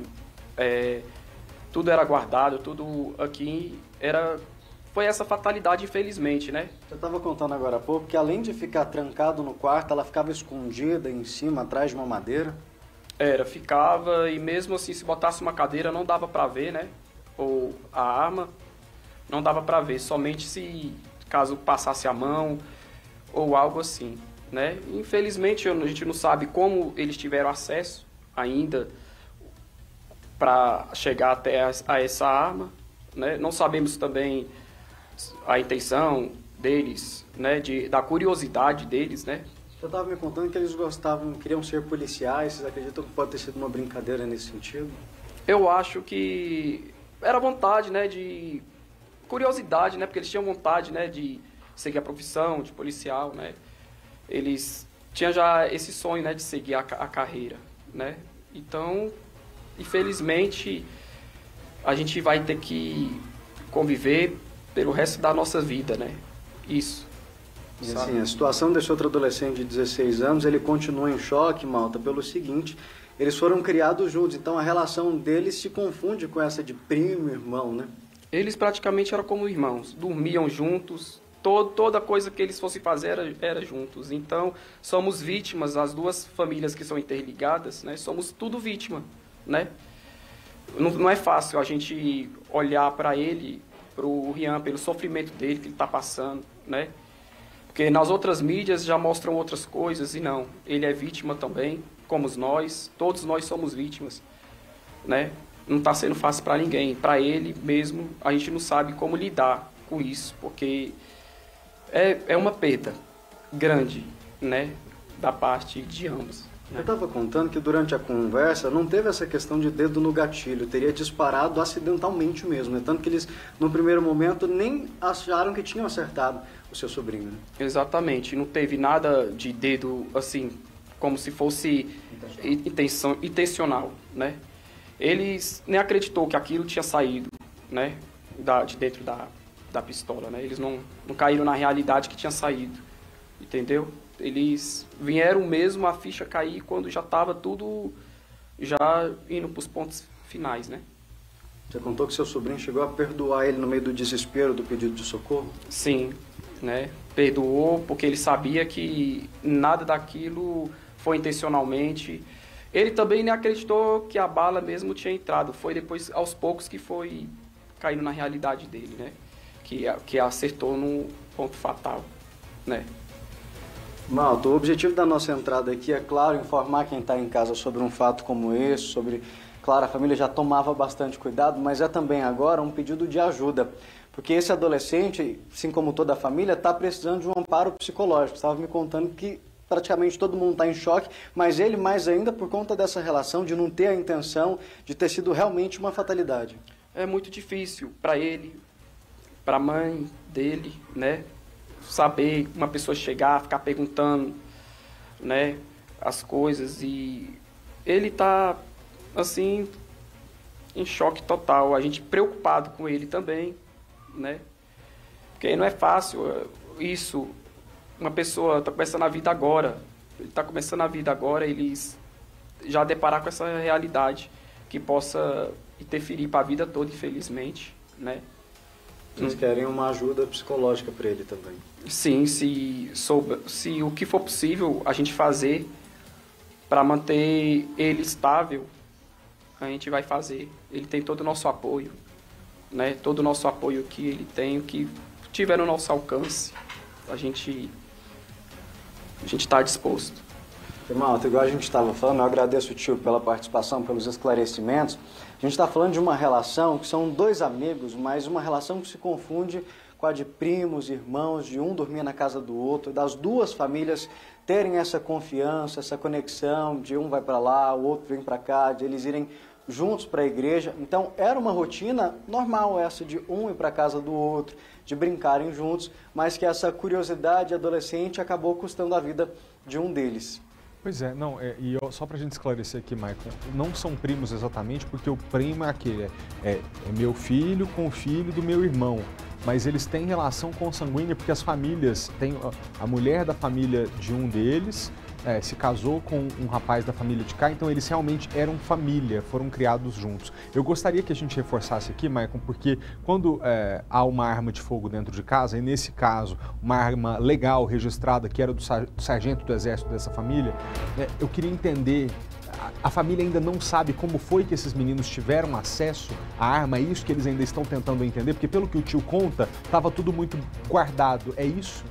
Tudo era guardado, tudo aqui foi essa fatalidade, infelizmente, né? Você estava contando agora há pouco que além de ficar trancado no quarto, ela ficava escondida em cima, atrás de uma madeira? Ficava, e mesmo assim, se botasse uma cadeira, não dava para ver, né? Ou a arma, não dava para ver, somente se caso passasse a mão ou algo assim, né? Infelizmente, a gente não sabe como eles tiveram acesso ainda para chegar até a essa arma, né? Não sabemos também a intenção deles, né? Da curiosidade deles, né? Você estava me contando que eles queriam ser policiais. Vocês acreditam que pode ter sido uma brincadeira nesse sentido? Eu acho que era vontade, né, de curiosidade, né, porque eles tinham vontade, né, de seguir a profissão de policial, né. Eles tinham já esse sonho, né, de seguir a carreira, né. Então, infelizmente, a gente vai ter que conviver pelo resto da nossa vida, né. Isso. E assim, a situação desse outro adolescente de 16 anos, ele continua em choque, Malta, pelo seguinte: eles foram criados juntos, então a relação deles se confunde com essa de primo e irmão, né? Eles praticamente eram como irmãos, dormiam juntos, toda coisa que eles fossem fazer era juntos. Então, somos vítimas, as duas famílias que são interligadas, né? Somos tudo vítima, né? Não é fácil a gente olhar para ele, para o Rian, pelo sofrimento dele que ele está passando, né? Porque nas outras mídias já mostram outras coisas, e não, ele é vítima também, como nós, todos nós somos vítimas, né? Não está sendo fácil para ninguém, para ele mesmo, a gente não sabe como lidar com isso, porque é uma perda grande, né, da parte de ambos. Eu estava contando que durante a conversa não teve essa questão de dedo no gatilho, teria disparado acidentalmente mesmo, né? Tanto que eles, no primeiro momento, nem acharam que tinham acertado o seu sobrinho, né? Exatamente, não teve nada de dedo, assim, como se fosse intencional, né? Eles nem acreditou que aquilo tinha saído, né, de dentro da pistola, né? Eles não caíram na realidade que tinha saído, entendeu? Eles vieram mesmo a ficha cair quando já estava tudo já indo para os pontos finais, né? Você contou que seu sobrinho chegou a perdoar ele no meio do desespero do pedido de socorro? Sim, né? Perdoou porque ele sabia que nada daquilo foi intencionalmente. Ele também nem acreditou que a bala mesmo tinha entrado. Foi depois, aos poucos, que foi caindo na realidade dele, né? Que acertou no ponto fatal, né? Malta, o objetivo da nossa entrada aqui é, claro, informar quem está em casa sobre um fato como esse, sobre... Claro, a família já tomava bastante cuidado, mas é também agora um pedido de ajuda. Porque esse adolescente, assim como toda a família, está precisando de um amparo psicológico. Você estava me contando que praticamente todo mundo está em choque, mas ele mais ainda por conta dessa relação, de não ter a intenção de ter sido realmente uma fatalidade. É muito difícil para ele, para a mãe dele, né? Saber uma pessoa chegar, ficar perguntando, né, as coisas, e ele tá assim em choque total. A gente preocupado com ele também, né? Porque não é fácil isso. Uma pessoa está começando a vida agora, eles já deparar com essa realidade que possa interferir para a vida toda, infelizmente, né? Vocês querem uma ajuda psicológica para ele também? Sim, se o que for possível a gente fazer para manter ele estável, a gente vai fazer. Ele tem todo o nosso apoio, né? Todo o nosso apoio que ele tem, o que tiver no nosso alcance, a gente está disposto. Malta, igual a gente estava falando, eu agradeço o tio pela participação, pelos esclarecimentos. A gente está falando de uma relação que são dois amigos, mas uma relação que se confunde com a de primos, irmãos, de um dormir na casa do outro, das duas famílias terem essa confiança, essa conexão, de um vai para lá, o outro vem para cá, de eles irem juntos para a igreja. Então, era uma rotina normal essa de um ir para a casa do outro, de brincarem juntos, mas que essa curiosidade adolescente acabou custando a vida de um deles. Pois é, não, só pra gente esclarecer aqui, Michael, não são primos exatamente, porque o primo é aquele, é meu filho com o filho do meu irmão, mas eles têm relação consanguínea porque as famílias, a mulher da família de um deles se casou com um rapaz da família de cá, então eles realmente eram família, foram criados juntos. Eu gostaria que a gente reforçasse aqui, Michael, porque quando há uma arma de fogo dentro de casa, e nesse caso uma arma legal, registrada, que era do sargento do exército dessa família, eu queria entender, a família ainda não sabe como foi que esses meninos tiveram acesso à arma, é isso que eles ainda estão tentando entender, porque pelo que o tio conta, estava tudo muito guardado, é isso?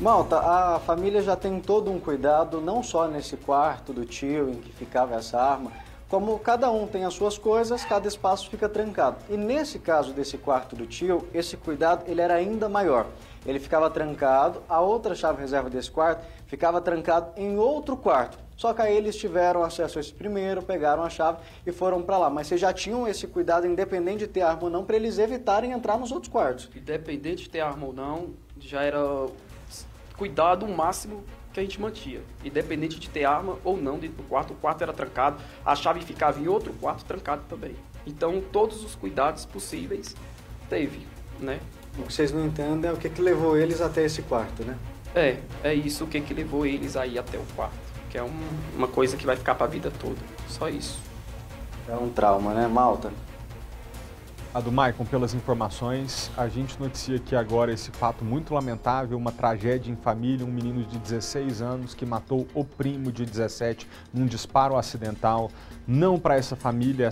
Malta, a família já tem todo um cuidado, não só nesse quarto do tio em que ficava essa arma, como cada um tem as suas coisas, cada espaço fica trancado. E nesse caso desse quarto do tio, esse cuidado ele era ainda maior. Ele ficava trancado, a outra chave reserva desse quarto ficava trancado em outro quarto. Só que aí eles tiveram acesso a esse primeiro, pegaram a chave e foram para lá. Mas vocês já tinham esse cuidado, independente de ter arma ou não, para eles evitarem entrar nos outros quartos. Independente de ter arma ou não, já era cuidado máximo que a gente mantinha. Independente de ter arma ou não dentro do quarto, o quarto era trancado, a chave ficava em outro quarto trancado também. Então, todos os cuidados possíveis teve, né? O que vocês não entendem é o que levou eles até esse quarto, né? É isso o que levou eles aí até o quarto, que é uma coisa que vai ficar para a vida toda, só isso. É um trauma, né, Malta? A do Maicon, pelas informações, a gente noticia aqui agora esse fato muito lamentável, uma tragédia em família, um menino de 16 anos que matou o primo de 17 num disparo acidental. Não para essa família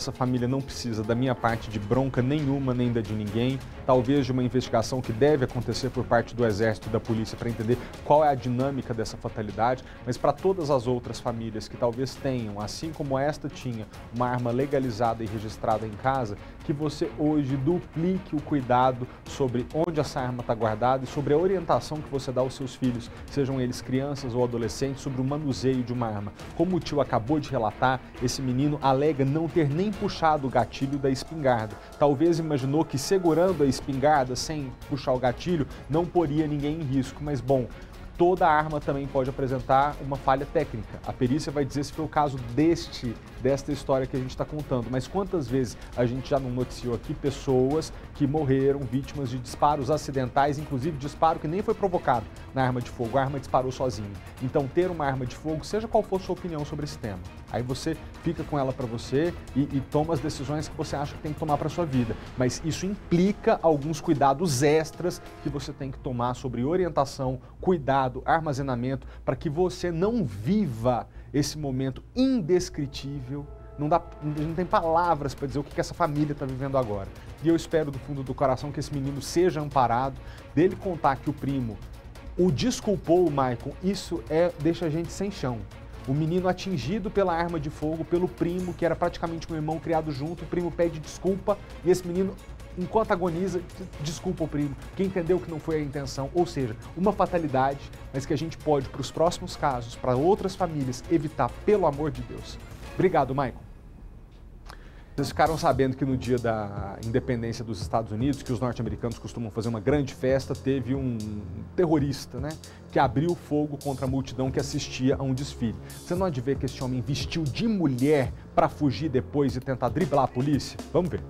não precisa da minha parte de bronca nenhuma, nem da de ninguém, talvez de uma investigação que deve acontecer por parte do Exército e da Polícia para entender qual é a dinâmica dessa fatalidade, mas para todas as outras famílias que talvez tenham, assim como esta tinha, uma arma legalizada e registrada em casa, que você hoje duplique o cuidado sobre onde essa arma está guardada e sobre a orientação que você dá aos seus filhos, sejam eles crianças ou adolescentes, sobre o manuseio de uma arma. Como o tio acabou de relatar, esse menino alega não ter nem puxado o gatilho da espingarda. Talvez imaginou que segurando a espingarda sem puxar o gatilho não poria ninguém em risco, mas bom, toda arma também pode apresentar uma falha técnica. A perícia vai dizer se foi o caso desta história que a gente está contando. Mas quantas vezes a gente já não noticiou aqui pessoas que morreram vítimas de disparos acidentais, inclusive disparo que nem foi provocado na arma de fogo, a arma disparou sozinha. Então ter uma arma de fogo, seja qual for a sua opinião sobre esse tema, aí você fica com ela para você e toma as decisões que você acha que tem que tomar para sua vida. Mas isso implica alguns cuidados extras que você tem que tomar sobre orientação, cuidado, armazenamento, para que você não viva esse momento indescritível. Não tem palavras para dizer o que essa família está vivendo agora. E eu espero do fundo do coração que esse menino seja amparado, dele contar que o primo o desculpou, Maicon, isso deixa a gente sem chão. O menino atingido pela arma de fogo, pelo primo, que era praticamente um irmão criado junto, o primo pede desculpa e esse menino, enquanto agoniza, desculpa o primo, que entendeu que não foi a intenção, ou seja, uma fatalidade, mas que a gente pode, para os próximos casos, para outras famílias, evitar, pelo amor de Deus. Obrigado, Maicon. Vocês ficaram sabendo que no dia da independência dos Estados Unidos, que os norte-americanos costumam fazer uma grande festa, teve um terrorista, né, que abriu fogo contra a multidão que assistia a um desfile. Você não há de ver que esse homem vestiu de mulher para fugir depois e tentar driblar a polícia? Vamos ver.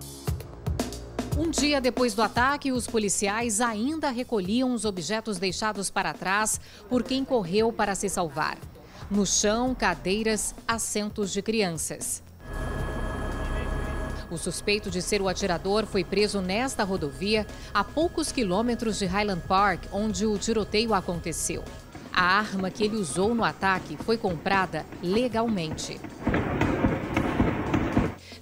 Um dia depois do ataque, os policiais ainda recolhiam os objetos deixados para trás por quem correu para se salvar. No chão, cadeiras, assentos de crianças. O suspeito de ser o atirador foi preso nesta rodovia, a poucos quilômetros de Highland Park, onde o tiroteio aconteceu. A arma que ele usou no ataque foi comprada legalmente.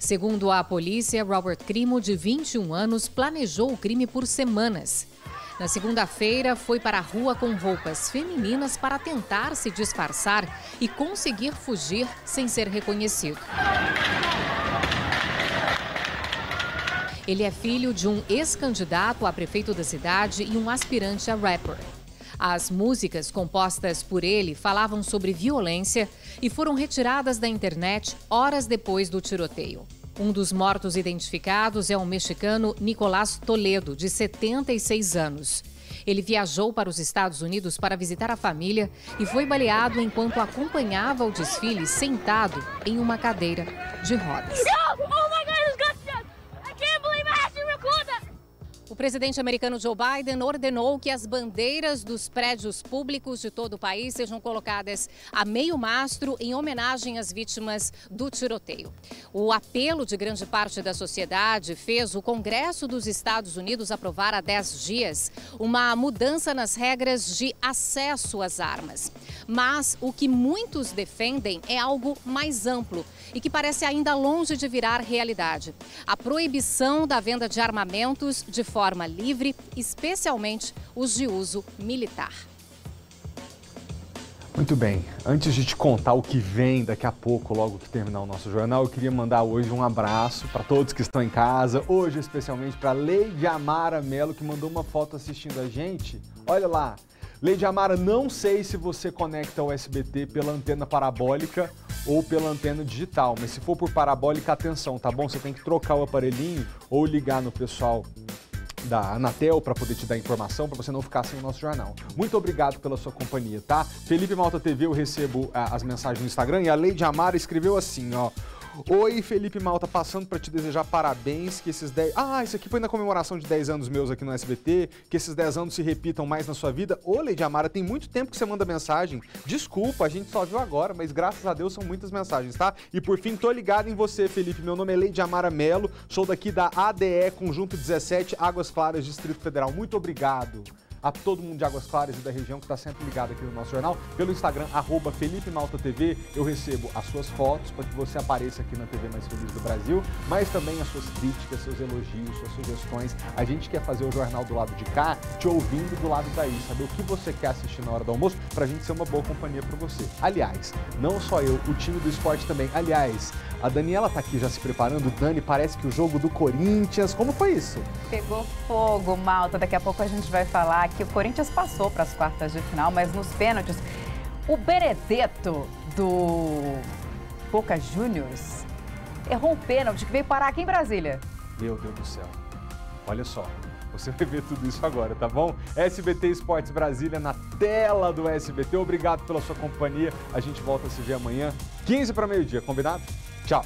Segundo a polícia, Robert Crimo, de 21 anos, planejou o crime por semanas. Na segunda-feira, foi para a rua com roupas femininas para tentar se disfarçar e conseguir fugir sem ser reconhecido. Ele é filho de um ex-candidato a prefeito da cidade e um aspirante a rapper. As músicas compostas por ele falavam sobre violência e foram retiradas da internet horas depois do tiroteio. Um dos mortos identificados é o mexicano Nicolás Toledo, de 76 anos. Ele viajou para os Estados Unidos para visitar a família e foi baleado enquanto acompanhava o desfile sentado em uma cadeira de rodas. O presidente americano Joe Biden ordenou que as bandeiras dos prédios públicos de todo o país sejam colocadas a meio mastro em homenagem às vítimas do tiroteio. O apelo de grande parte da sociedade fez o Congresso dos Estados Unidos aprovar há 10 dias uma mudança nas regras de acesso às armas. Mas o que muitos defendem é algo mais amplo e que parece ainda longe de virar realidade. A proibição da venda de armamentos de forma livre, especialmente os de uso militar. Muito bem, antes de te contar o que vem daqui a pouco, logo que terminar o nosso jornal, eu queria mandar hoje um abraço para todos que estão em casa, hoje especialmente para Leide Amara Mello, que mandou uma foto assistindo a gente. Olha lá, Leide Amara, não sei se você conecta o SBT pela antena parabólica ou pela antena digital, mas se for por parabólica, atenção, tá bom? Você tem que trocar o aparelhinho ou ligar no pessoal da Anatel para poder te dar informação, para você não ficar sem o nosso jornal. Muito obrigado pela sua companhia, tá? Felipe Malta TV, eu recebo as mensagens no Instagram e a Leide Amara escreveu assim, ó. Oi, Felipe Malta, passando para te desejar parabéns, que esses 10... Ah, isso aqui foi na comemoração de 10 anos meus aqui no SBT, que esses 10 anos se repitam mais na sua vida. Ô, Leide Amara, tem muito tempo que você manda mensagem. Desculpa, a gente só viu agora, mas graças a Deus são muitas mensagens, tá? E por fim, tô ligado em você, Felipe. Meu nome é Leide Amara Mello, sou daqui da ADE Conjunto 17, Águas Claras, Distrito Federal. Muito obrigado a todo mundo de Águas Claras e da região que está sempre ligado aqui no nosso jornal. Pelo Instagram, @FelipeMaltaTV, eu recebo as suas fotos para que você apareça aqui na TV mais feliz do Brasil, mas também as suas críticas, seus elogios, suas sugestões. A gente quer fazer o jornal do lado de cá, te ouvindo do lado daí, saber o que você quer assistir na hora do almoço, para a gente ser uma boa companhia para você. Aliás, não só eu, o time do esporte também. Aliás, a Daniela tá aqui já se preparando. Dani, parece que o jogo do Corinthians, como foi isso? Pegou fogo, Malta. Daqui a pouco a gente vai falar que o Corinthians passou para as quartas de final, mas nos pênaltis, o Benedetto do Boca Juniors errou um pênalti que veio parar aqui em Brasília. Meu Deus do céu. Olha só, você vai ver tudo isso agora, tá bom? SBT Esportes Brasília na tela do SBT. Obrigado pela sua companhia. A gente volta a se ver amanhã, 15 para meio-dia, combinado? Tchau.